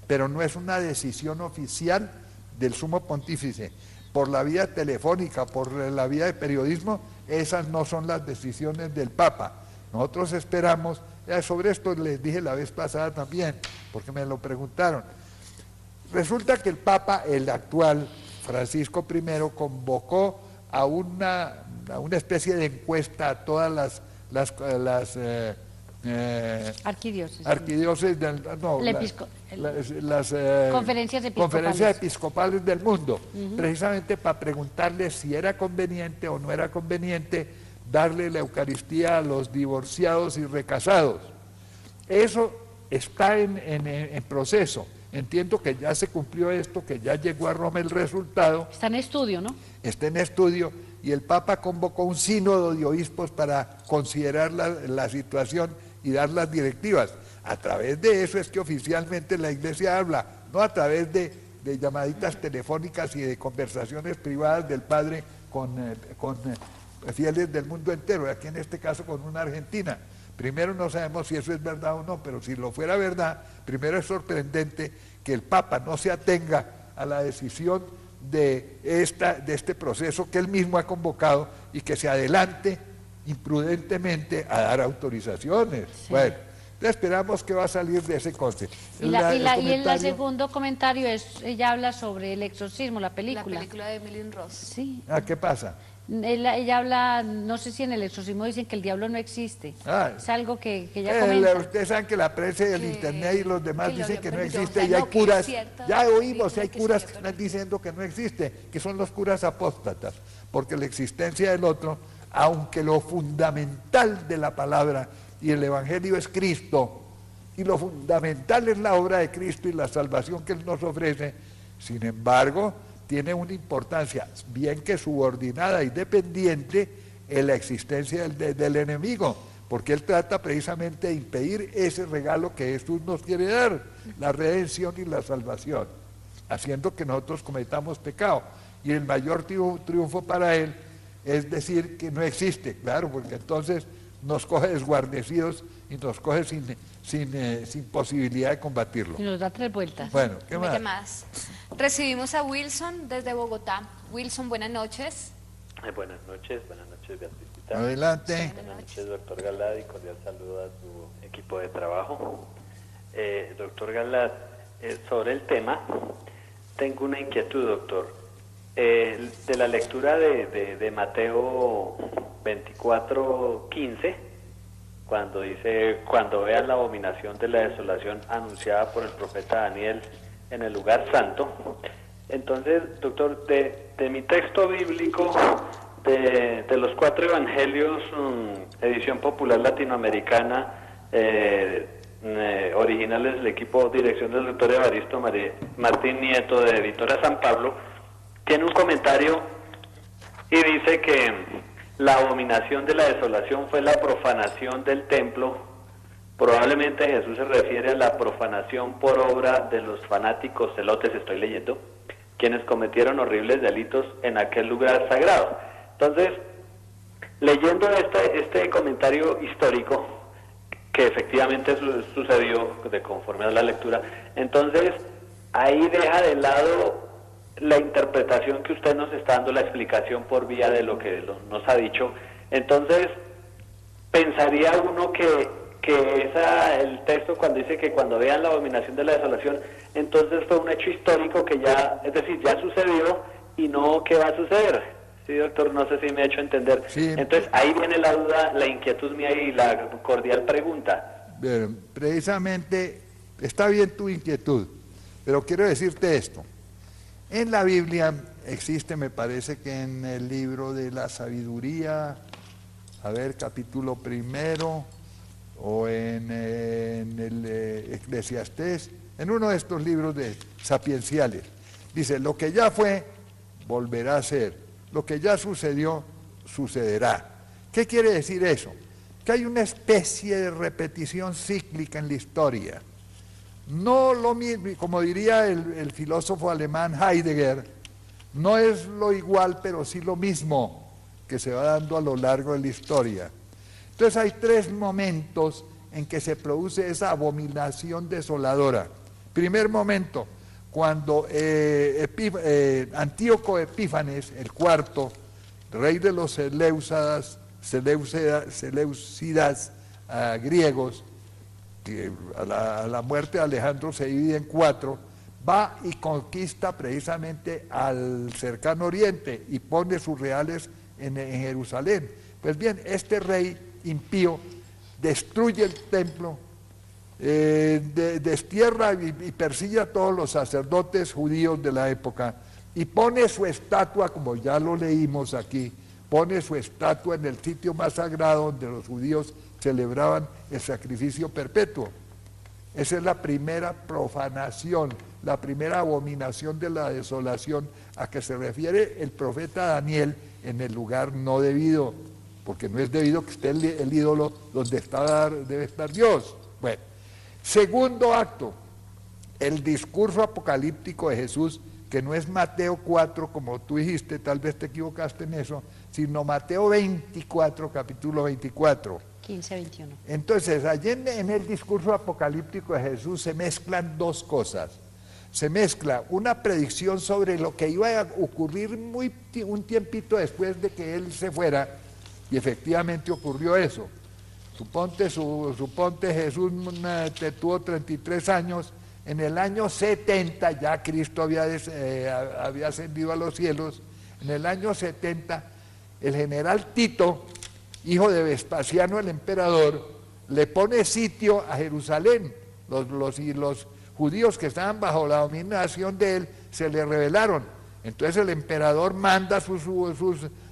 pero no es una decisión oficial del Sumo Pontífice. Por la vía telefónica, por la vía de periodismo, esas no son las decisiones del Papa. Nosotros esperamos, sobre esto les dije la vez pasada también, porque me lo preguntaron. Resulta que el Papa, el actual, Francisco I, convocó a una especie de encuesta a todas las arquidiócesis conferencias episcopales del mundo, precisamente para preguntarles si era conveniente o no era conveniente darle la Eucaristía a los divorciados y recasados. Eso está en proceso. Entiendo que ya se cumplió esto, que ya llegó a Roma el resultado. Está en estudio, ¿no? Está en estudio, y el Papa convocó un sínodo de obispos para considerar la situación y dar las directivas. A través de eso es que oficialmente la Iglesia habla, no a través de llamaditas telefónicas y de conversaciones privadas del Padre con fieles del mundo entero, aquí en este caso con una argentina. Primero, no sabemos si eso es verdad o no, pero si lo fuera verdad, primero es sorprendente que el Papa no se atenga a la decisión de este proceso que él mismo ha convocado y que se adelante imprudentemente a dar autorizaciones. Sí. Bueno, esperamos que va a salir de ese concepto. Y el segundo comentario es, ella habla sobre el exorcismo, la película. La película de Emily Rose. Sí. ¿Qué pasa? Ella habla, no sé si en el exorcismo dicen que el diablo no existe. Es algo que ella comenta. Ustedes saben que la prensa y el internet y los demás dicen que no existe, y hay curas, ya oímos, hay curas que están diciendo que no existe, que son los curas apóstatas, porque la existencia del otro, aunque lo fundamental de la palabra y el Evangelio es Cristo, y lo fundamental es la obra de Cristo y la salvación que Él nos ofrece, sin embargo, tiene una importancia, bien que subordinada y dependiente, en la existencia del enemigo, porque él trata precisamente de impedir ese regalo que Jesús nos quiere dar, la redención y la salvación, haciendo que nosotros cometamos pecado. Y el mayor triunfo para él es decir que no existe, claro, porque entonces nos coge desguarnecidos y nos coge sin posibilidad de combatirlo. Y nos da 3 vueltas. Bueno, ¿qué más? ¿Qué más? Recibimos a Wilson desde Bogotá. Wilson, buenas noches. Buenas noches, Beatricita. Adelante. Buenas noches, doctor Galad, y cordial saludo a su equipo de trabajo. Doctor Galad, sobre el tema, tengo una inquietud, doctor. De la lectura de Mateo 24:15, cuando dice, cuando vean la abominación de la desolación anunciada por el profeta Daniel en el lugar santo. Entonces, doctor, de mi texto bíblico, de los 4 evangelios, edición popular latinoamericana, originales del equipo dirección del doctor Evaristo Martín Nieto de Editora San Pablo, tiene un comentario y dice que la abominación de la desolación fue la profanación del templo. Probablemente Jesús se refiere a la profanación por obra de los fanáticos celotes, estoy leyendo, quienes cometieron horribles delitos en aquel lugar sagrado. Entonces, Leyendo este comentario histórico, que efectivamente sucedió de conforme a la lectura, entonces ahí deja de lado la interpretación que usted nos está dando, la explicación por vía de lo que nos ha dicho. Entonces pensaría uno que el texto cuando dice que cuando vean la abominación de la desolación, entonces fue un hecho histórico que ya, es decir, ya sucedió y no que va a suceder. Sí, doctor, no sé si me he hecho entender. Sí. Entonces ahí viene la duda, la inquietud mía y la cordial pregunta. Precisamente, está bien tu inquietud, pero quiero decirte esto. En la Biblia existe, me parece que en el libro de la sabiduría, a ver, capítulo 1, o en el Eclesiastés, en uno de estos libros sapienciales, dice, lo que ya fue, volverá a ser, lo que ya sucedió, sucederá. ¿Qué quiere decir eso? Que hay una especie de repetición cíclica en la historia. No lo mismo, como diría el filósofo alemán Heidegger, no es lo igual, pero sí lo mismo que se va dando a lo largo de la historia. Entonces hay 3 momentos en que se produce esa abominación desoladora. Primer momento, cuando Antíoco Epífanes, el cuarto, rey de los Seleucidas griegos, que a la muerte de Alejandro se divide en 4, va y conquista precisamente al cercano oriente y pone sus reales en Jerusalén. Pues bien, este rey impío destruye el templo, destierra y persigue a todos los sacerdotes judíos de la época y pone su estatua, como ya lo leímos aquí, pone su estatua en el sitio más sagrado donde los judíos celebraban el sacrificio perpetuo. Esa es la primera profanación, la primera abominación de la desolación a que se refiere el profeta Daniel en el lugar no debido, porque no es debido que esté el ídolo donde debe estar Dios. Bueno, segundo acto, el discurso apocalíptico de Jesús, que no es Mateo 4, como tú dijiste, tal vez te equivocaste en eso, sino Mateo 24, capítulo 24. 15-21. Entonces, allí en el discurso apocalíptico de Jesús se mezclan 2 cosas. Se mezcla una predicción sobre lo que iba a ocurrir un tiempito después de que él se fuera, y efectivamente ocurrió eso. Suponte Jesús tuvo 33 años, en el año 70 ya Cristo había ascendido a los cielos. En el año 70 el general Tito, hijo de Vespasiano el emperador, le pone sitio a Jerusalén. Los judíos que estaban bajo la dominación de él se le rebelaron. Entonces el emperador manda sus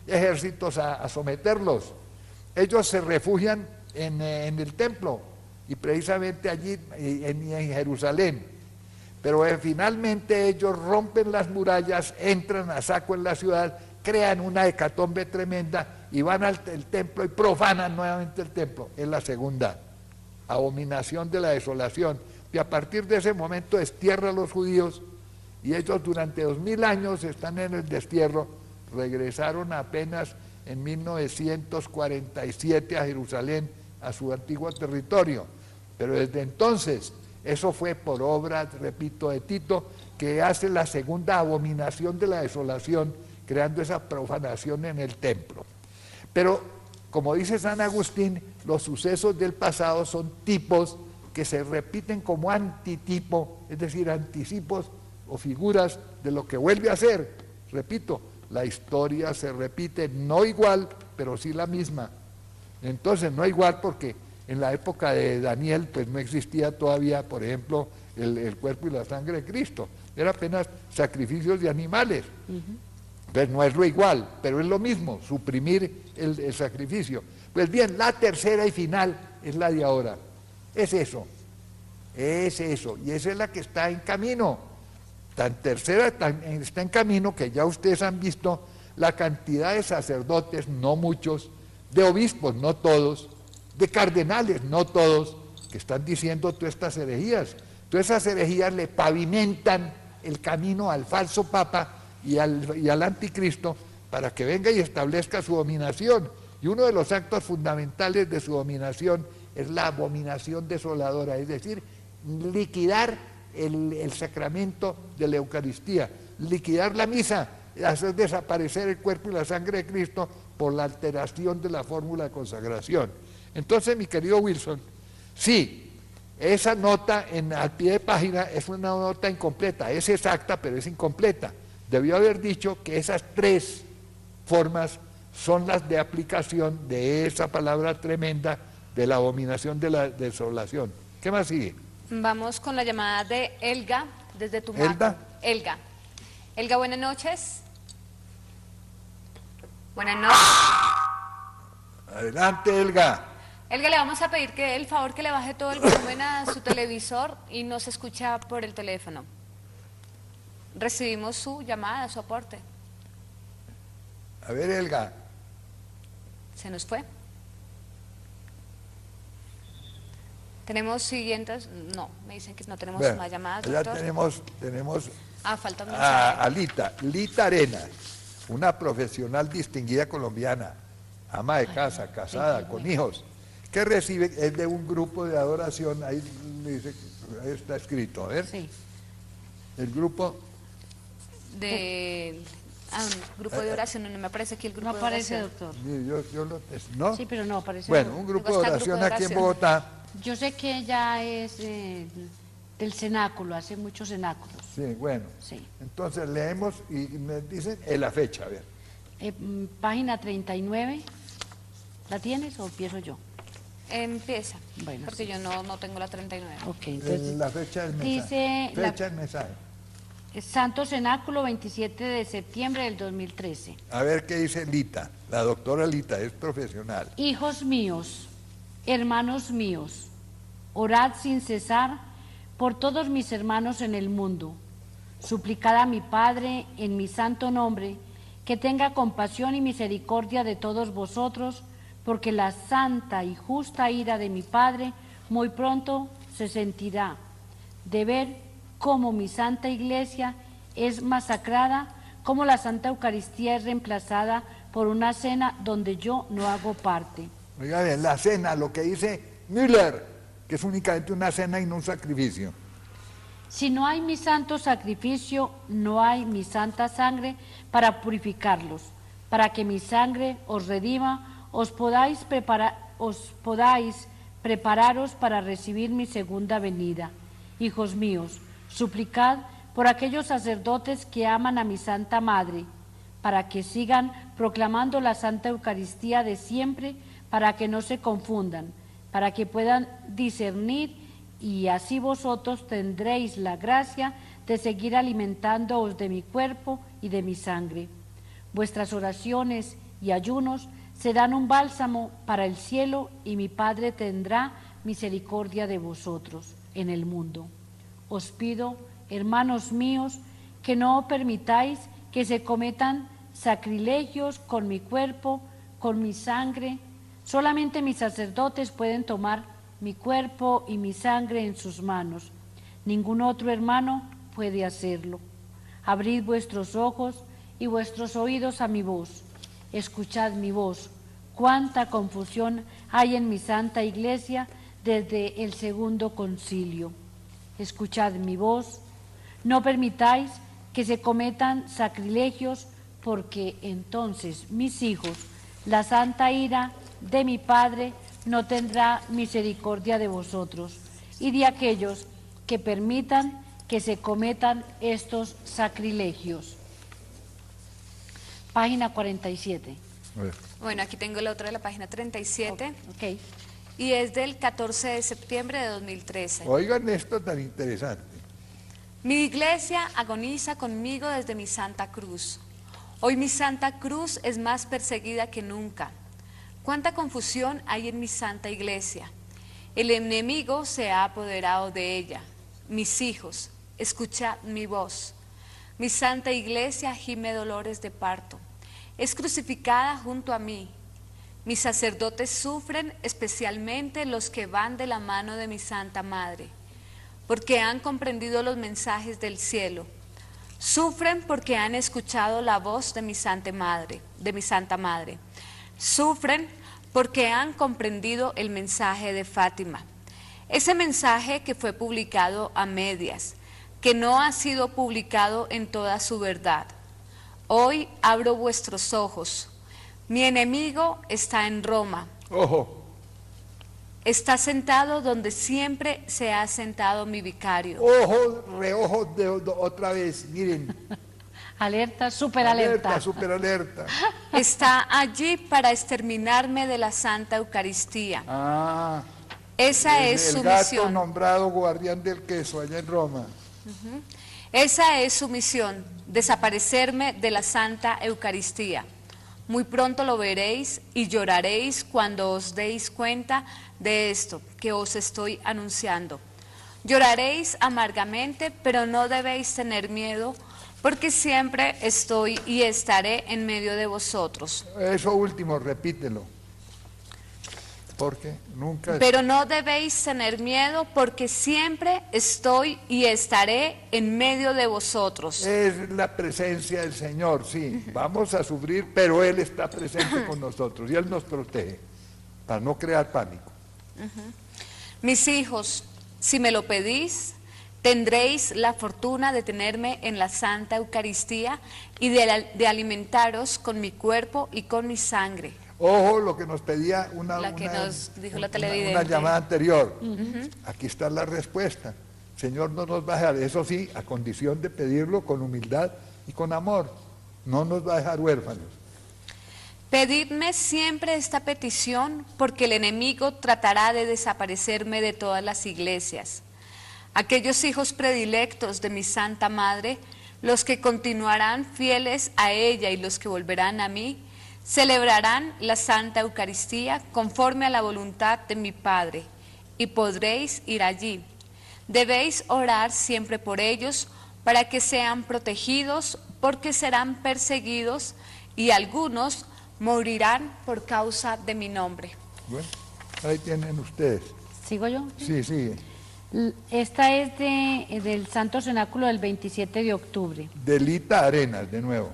ejércitos a someterlos. Ellos se refugian en el templo y precisamente allí en Jerusalén. Pero finalmente ellos rompen las murallas, entran a saco en la ciudad, crean una hecatombe tremenda y van al templo y profanan nuevamente el templo. Es la segunda abominación de la desolación. Y a partir de ese momento destierra a los judíos y ellos durante 2000 años están en el destierro. Regresaron apenas en 1947 a Jerusalén, a su antiguo territorio. Pero desde entonces, eso fue por obra, repito, de Tito, que hace la segunda abominación de la desolación, creando esa profanación en el templo. Pero, como dice San Agustín, los sucesos del pasado son tipos que se repiten como antitipo, es decir, anticipos o figuras de lo que vuelve a ser. Repito, la historia se repite, no igual, pero sí la misma. Entonces, no igual porque en la época de Daniel, pues no existía todavía, por ejemplo, el cuerpo y la sangre de Cristo. Era apenas sacrificios de animales. Pues no es lo igual, pero es lo mismo, suprimir el sacrificio. Pues bien, la tercera y final es la de ahora. Es eso, y esa es la que está en camino. Tan tercera está en camino que ya ustedes han visto la cantidad de sacerdotes, no muchos, de obispos, no todos, de cardenales, no todos, que están diciendo todas estas herejías. Todas esas herejías le pavimentan el camino al falso papa y al anticristo para que venga y establezca su dominación. Y uno de los actos fundamentales de su dominación es la abominación desoladora, es decir, liquidar el sacramento de la Eucaristía, liquidar la misa, hacer desaparecer el cuerpo y la sangre de Cristo por la alteración de la fórmula de consagración. Entonces, mi querido Wilson, sí, esa nota al pie de página es una nota incompleta, es exacta, pero es incompleta. Debió haber dicho que esas 3 formas son las de aplicación de esa palabra tremenda de la abominación de la desolación. ¿Qué más sigue? Vamos con la llamada de Elga, desde Tumaco. ¿Elga? Elga, buenas noches. Buenas noches. Adelante, Elga. Elga, le vamos a pedir que el favor que le baje todo el volumen a su televisor y no se escucha por el teléfono. Recibimos su llamada, su aporte. A ver, Elga. Se nos fue. ¿Tenemos siguientes? No, me dicen que no tenemos más llamadas, ya doctor. tenemos falta un mensaje. a Lita Arenas, una profesional distinguida colombiana, ama de casa, casada, con hijos, que recibe, es de un grupo de adoración, ahí dice, ahí está escrito, a ver. Sí. El grupo... Un grupo de oración, no me aparece aquí el grupo no aparece, de oración. doctor. ¿No? Sí, pero no aparece. Bueno, un grupo de oración aquí en Bogotá. Yo sé que ella es del cenáculo, hace muchos cenáculos. Sí, bueno. Sí. Entonces leemos y me dicen la fecha, a ver. Página 39. ¿La tienes o empiezo yo? Empieza, bueno, porque sí. yo no tengo la 39. Ok, entonces la fecha del mensaje. dice Fecha del mensaje. Santo Cenáculo, 27 de septiembre del 2013. A ver qué dice Lita, la doctora Lita, es profesional. Hijos míos, hermanos míos, orad sin cesar por todos mis hermanos en el mundo. Suplicad a mi Padre en mi santo nombre que tenga compasión y misericordia de todos vosotros, porque la santa y justa ira de mi Padre muy pronto se sentirá de ver cómo mi Santa Iglesia es masacrada, cómo la Santa Eucaristía es reemplazada por una cena donde yo no hago parte. Oiga bien, la cena, lo que dice Müller, que es únicamente una cena y no un sacrificio. Si no hay mi santo sacrificio, no hay mi santa sangre para purificarlos, para que mi sangre os redima, os podáis prepararos para recibir mi segunda venida. Hijos míos, suplicad por aquellos sacerdotes que aman a mi Santa Madre, para que sigan proclamando la Santa Eucaristía de siempre, para que no se confundan, para que puedan discernir y así vosotros tendréis la gracia de seguir alimentándoos de mi cuerpo y de mi sangre. Vuestras oraciones y ayunos serán un bálsamo para el cielo y mi Padre tendrá misericordia de vosotros en el mundo. Os pido, hermanos míos, que no permitáis que se cometan sacrilegios con mi cuerpo, con mi sangre. Solamente mis sacerdotes pueden tomar mi cuerpo y mi sangre en sus manos. Ningún otro hermano puede hacerlo. Abrid vuestros ojos y vuestros oídos a mi voz. Escuchad mi voz. Cuánta confusión hay en mi Santa Iglesia desde el segundo concilio. Escuchad mi voz, no permitáis que se cometan sacrilegios, porque entonces mis hijos, la santa ira de mi Padre no tendrá misericordia de vosotros y de aquellos que permitan que se cometan estos sacrilegios. Página 47. Bueno, aquí tengo la otra de la página 37. Ok. Y es del 14 de septiembre de 2013. Oigan esto tan interesante. Mi iglesia agoniza conmigo desde mi Santa Cruz. Hoy mi Santa Cruz es más perseguida que nunca. Cuánta confusión hay en mi Santa Iglesia. El enemigo se ha apoderado de ella. Mis hijos, escuchad mi voz. Mi Santa Iglesia gime dolores de parto. Es crucificada junto a mí. Mis sacerdotes sufren, especialmente los que van de la mano de mi Santa Madre, porque han comprendido los mensajes del cielo. Sufren porque han escuchado la voz de mi Santa Madre, Sufren porque han comprendido el mensaje de Fátima. Ese mensaje que fue publicado a medias, que no ha sido publicado en toda su verdad. Hoy abro vuestros ojos. Mi enemigo está en Roma. Ojo. Está sentado donde siempre se ha sentado mi vicario. Ojo, reojo otra vez, miren. Alerta, superalerta. Superalerta. Está allí para exterminarme de la Santa Eucaristía. Ah. Esa es su el gato misión. nombrado guardián del queso allá en Roma. Esa es su misión, desaparecerme de la Santa Eucaristía. Muy pronto lo veréis y lloraréis cuando os deis cuenta de esto que os estoy anunciando. Lloraréis amargamente, pero no debéis tener miedo, porque siempre estoy y estaré en medio de vosotros. Eso último, repítelo. Porque nunca... Pero no debéis tener miedo, porque siempre estoy y estaré en medio de vosotros. Es la presencia del Señor, sí. Vamos a sufrir, pero Él está presente con nosotros y Él nos protege para no crear pánico. Mis hijos, si me lo pedís, tendréis la fortuna de tenerme en la Santa Eucaristía y de alimentaros con mi cuerpo y con mi sangre. Ojo, lo que nos pedía una llamada anterior. Aquí está la respuesta. Señor no nos va a dejar, eso sí, a condición de pedirlo con humildad y con amor. No nos va a dejar huérfanos. Pedidme siempre esta petición, porque el enemigo tratará de desaparecerme de todas las iglesias. Aquellos hijos predilectos de mi Santa Madre, los que continuarán fieles a ella y los que volverán a mí, celebrarán la Santa Eucaristía conforme a la voluntad de mi Padre, y podréis ir allí. Debéis orar siempre por ellos, para que sean protegidos, porque serán perseguidos, y algunos morirán por causa de mi nombre. Bueno, ahí tienen ustedes. ¿Sigo yo? Sí, sigue. Esta es del Santo Cenáculo del 27 de octubre. Delita Arenas, de nuevo.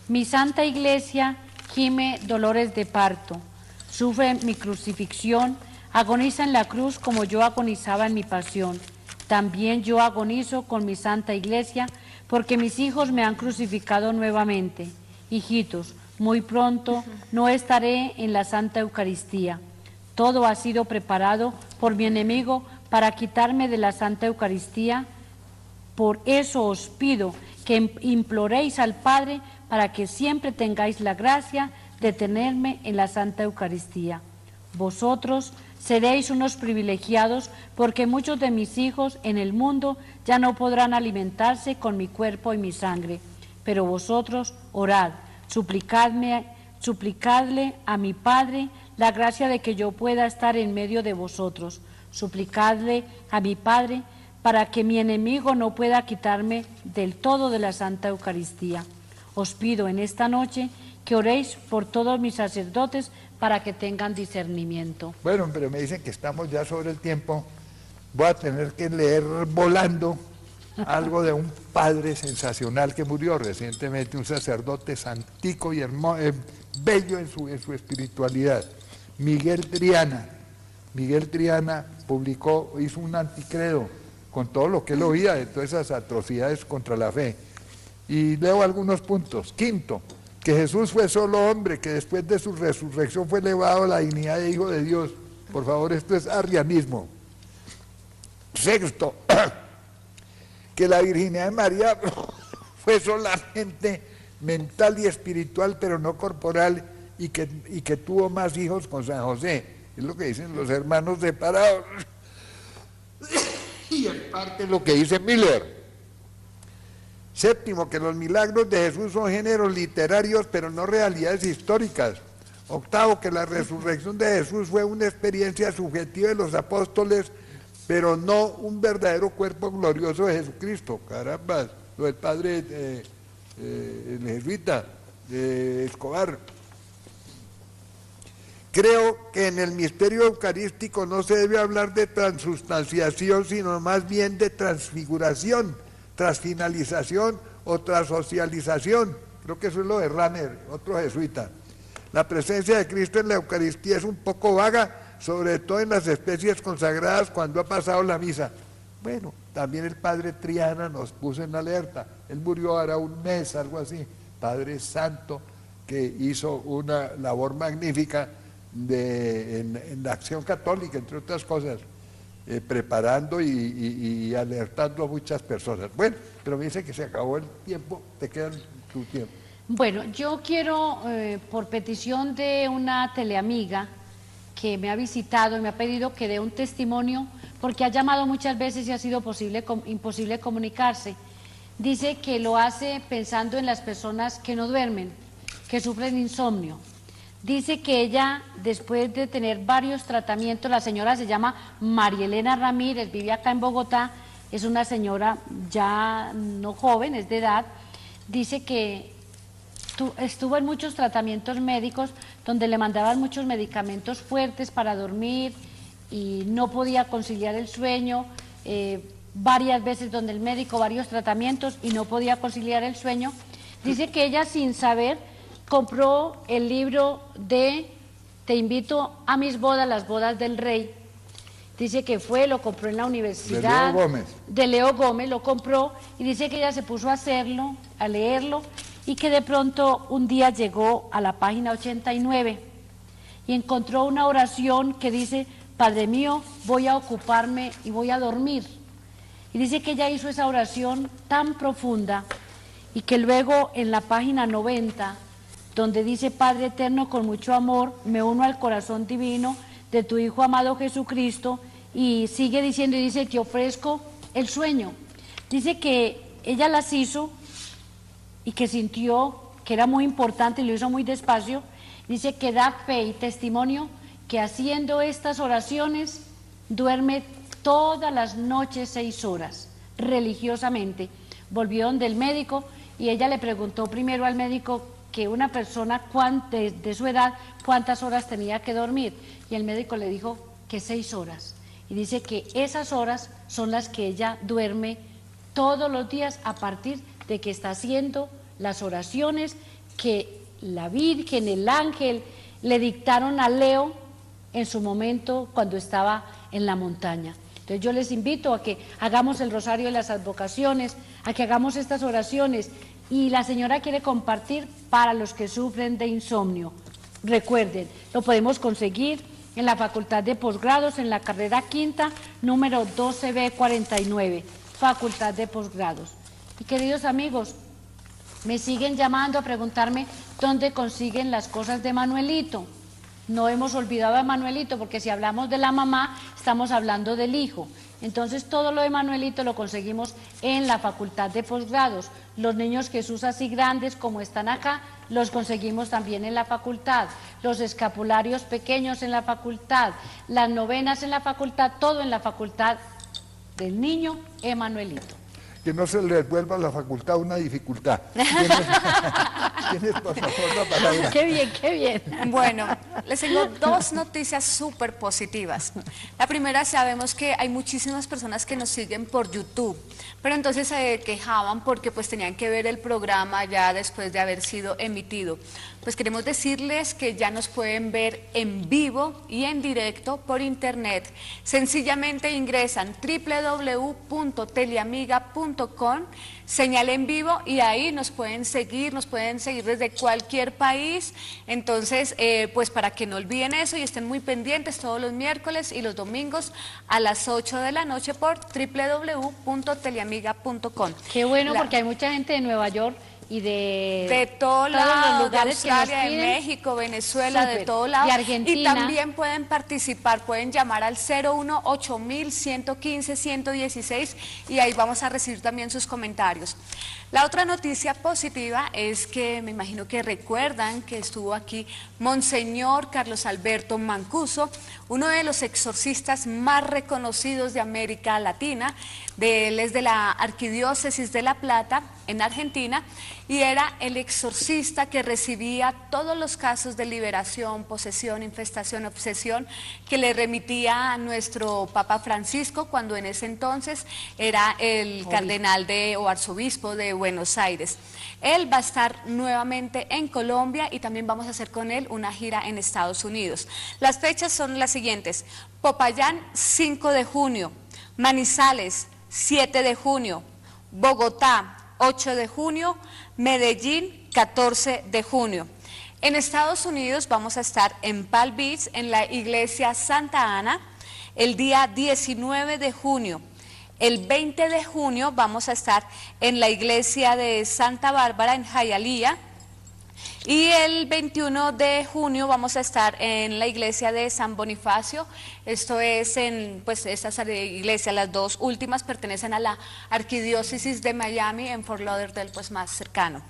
Mi Santa Iglesia gime dolores de parto, sufre mi crucifixión, agoniza en la cruz como yo agonizaba en mi pasión. También yo agonizo con mi Santa Iglesia, porque mis hijos me han crucificado nuevamente. Hijitos, muy pronto no estaré en la Santa Eucaristía. Todo ha sido preparado por mi enemigo para quitarme de la Santa Eucaristía. Por eso os pido que imploréis al Padre para que siempre tengáis la gracia de tenerme en la Santa Eucaristía. Vosotros seréis unos privilegiados, porque muchos de mis hijos en el mundo ya no podrán alimentarse con mi cuerpo y mi sangre. Pero vosotros orad, suplicadle a mi Padre la gracia de que yo pueda estar en medio de vosotros. Suplicadle a mi Padre para que mi enemigo no pueda quitarme del todo de la Santa Eucaristía. Os pido en esta noche que oréis por todos mis sacerdotes para que tengan discernimiento. Bueno, pero me dicen que estamos ya sobre el tiempo. Voy a tener que leer volando algo de un padre sensacional que murió recientemente, un sacerdote santico y bello en su espiritualidad, Miguel Triana. Miguel Triana hizo un anticredo con todo lo que él oía de todas esas atrocidades contra la fe. Y leo algunos puntos. Quinto, que Jesús fue solo hombre, que después de su resurrección fue elevado a la dignidad de Hijo de Dios. Por favor, esto es arrianismo. Sexto, que la virginidad de María fue solamente mental y espiritual, pero no corporal, y que tuvo más hijos con San José. Es lo que dicen los hermanos separados. Y en parte lo que dice Miller. Séptimo, que los milagros de Jesús son géneros literarios, pero no realidades históricas. Octavo, que la resurrección de Jesús fue una experiencia subjetiva de los apóstoles, pero no un verdadero cuerpo glorioso de Jesucristo. Caramba, lo del padre el jesuita Escobar. Creo que en el misterio eucarístico no se debe hablar de transustanciación, sino más bien de transfiguración, transfinalización o transocialización. Creo que eso es lo de Ranner, otro jesuita. La presencia de Cristo en la Eucaristía es un poco vaga, sobre todo en las especies consagradas cuando ha pasado la misa. Bueno, también el padre Triana nos puso en alerta. Él murió ahora un mes, algo así. Padre santo, que hizo una labor magnífica en la acción católica, entre otras cosas, preparando y alertando a muchas personas. Bueno, pero me dice que se acabó el tiempo, te queda tu tiempo. Bueno, yo quiero, por petición de una teleamiga que me ha visitado y me ha pedido que dé un testimonio, porque ha llamado muchas veces y ha sido imposible comunicarse. Dice que lo hace pensando en las personas que no duermen, que sufren insomnio. Dice que ella, después de tener varios tratamientos, la señora se llama María Elena Ramírez, vive acá en Bogotá, es una señora ya no joven, es de edad, dice que estuvo en muchos tratamientos médicos donde le mandaban muchos medicamentos fuertes para dormir y no podía conciliar el sueño, varias veces donde el médico, varios tratamientos y no podía conciliar el sueño. Dice que ella sin saber compró el libro de Te invito a mis bodas, las bodas del rey. Dice que lo compró en la universidad. De Leo Gómez. De Leo Gómez, lo compró y dice que ella se puso a hacerlo, a leerlo y que de pronto un día llegó a la página 89 y encontró una oración que dice: Padre mío, voy a ocuparme y voy a dormir. Y dice que ella hizo esa oración tan profunda y que luego en la página 90, donde dice: Padre eterno, con mucho amor me uno al corazón divino de tu Hijo amado Jesucristo, y sigue diciendo y dice: te ofrezco el sueño. Dice que ella las hizo y que sintió que era muy importante y lo hizo muy despacio. Dice que da fe y testimonio que haciendo estas oraciones duerme todas las noches 6 horas, religiosamente. Volvió donde el médico y ella le preguntó primero al médico que una persona de su edad cuántas horas tenía que dormir, y el médico le dijo que 6 horas. Y dice que esas horas son las que ella duerme todos los días a partir de que está haciendo las oraciones que la Virgen, el ángel, le dictaron a Leo en su momento cuando estaba en la montaña. Entonces yo les invito a que hagamos el rosario de las advocaciones, a que hagamos estas oraciones, y la señora quiere compartir para los que sufren de insomnio. Recuerden, lo podemos conseguir en la Facultad de Posgrados, en la carrera quinta, número 12B49, Facultad de Posgrados. Y queridos amigos, me siguen llamando a preguntarme dónde consiguen las cosas de Manuelito. No hemos olvidado a Manuelito, porque si hablamos de la mamá, estamos hablando del hijo. Entonces todo lo de Manuelito lo conseguimos en la Facultad de Posgrados. Los niños Jesús así grandes como están acá, los conseguimos también en la facultad. Los escapularios pequeños en la facultad, las novenas en la facultad, todo en la Facultad del Niño Emanuelito. Que no se les vuelva a la facultad una dificultad. ¿Tienes, por favor, la palabra? Qué bien, qué bien. Bueno, les tengo 2 noticias súper positivas. La primera, sabemos que hay muchísimas personas que nos siguen por YouTube, pero entonces se quejaban porque pues tenían que ver el programa ya después de haber sido emitido. Pues queremos decirles que ya nos pueden ver en vivo y en directo por internet. Sencillamente ingresan www.teleamiga.com, señal en vivo, y ahí nos pueden seguir desde cualquier país. Entonces, pues para que no olviden eso y estén muy pendientes todos los miércoles y los domingos a las 8 de la noche por www.teleamiga.com. Qué bueno, porque hay mucha gente de Nueva York y de todos los lugares, de Australia, de México, Venezuela, Súper. de todos lados. De Argentina. Y también pueden participar, pueden llamar al 018-115-116 y ahí vamos a recibir también sus comentarios. La otra noticia positiva es que me imagino que recuerdan que estuvo aquí Monseñor Carlos Alberto Mancuso, uno de los exorcistas más reconocidos de América Latina. Él es de la Arquidiócesis de La Plata en Argentina, y era el exorcista que recibía todos los casos de liberación, posesión, infestación, obsesión que le remitía a nuestro Papa Francisco, cuando en ese entonces era el cardenal o arzobispo de Buenos Aires. Él va a estar nuevamente en Colombia y también vamos a hacer con él una gira en Estados Unidos. Las fechas son las siguientes: Popayán, 5 de junio, Manizales, 7 de junio, Bogotá, 8 de junio, Medellín, 14 de junio. En Estados Unidos vamos a estar en Palm Beach, en la iglesia Santa Ana, el día 19 de junio. El 20 de junio vamos a estar en la iglesia de Santa Bárbara, en Hialeah. Y el 21 de junio vamos a estar en la iglesia de San Bonifacio. Esto es pues estas iglesias, las dos últimas, pertenecen a la arquidiócesis de Miami, en Fort Lauderdale, pues más cercano.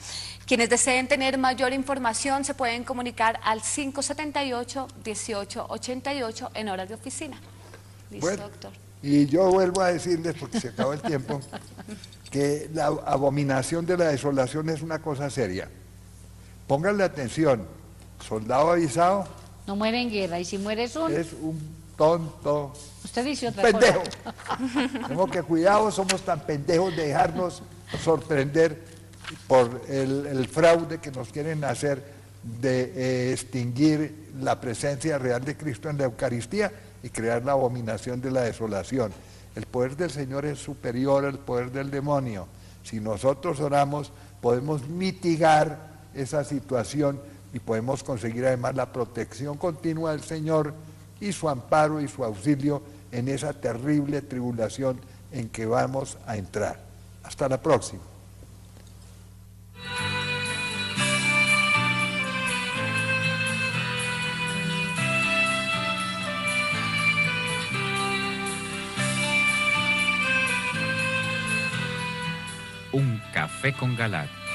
Quienes deseen tener mayor información se pueden comunicar al 578-1888 en horas de oficina. Listo, bueno, doctor. Y yo vuelvo a decirles, porque se acabó el tiempo, que la abominación de la desolación es una cosa seria. Pónganle atención, soldado avisado No muere en guerra, y si muere es un tonto, usted dice otra pendejo. cosa. Tenemos que cuidado, somos tan pendejos de dejarnos sorprender por el fraude que nos quieren hacer de extinguir la presencia real de Cristo en la Eucaristía y crear la abominación de la desolación. El poder del Señor es superior al poder del demonio. Si nosotros oramos, podemos mitigar esa situación y podemos conseguir además la protección continua del Señor y su amparo y su auxilio en esa terrible tribulación en que vamos a entrar. Hasta la próxima. Un café con Galat.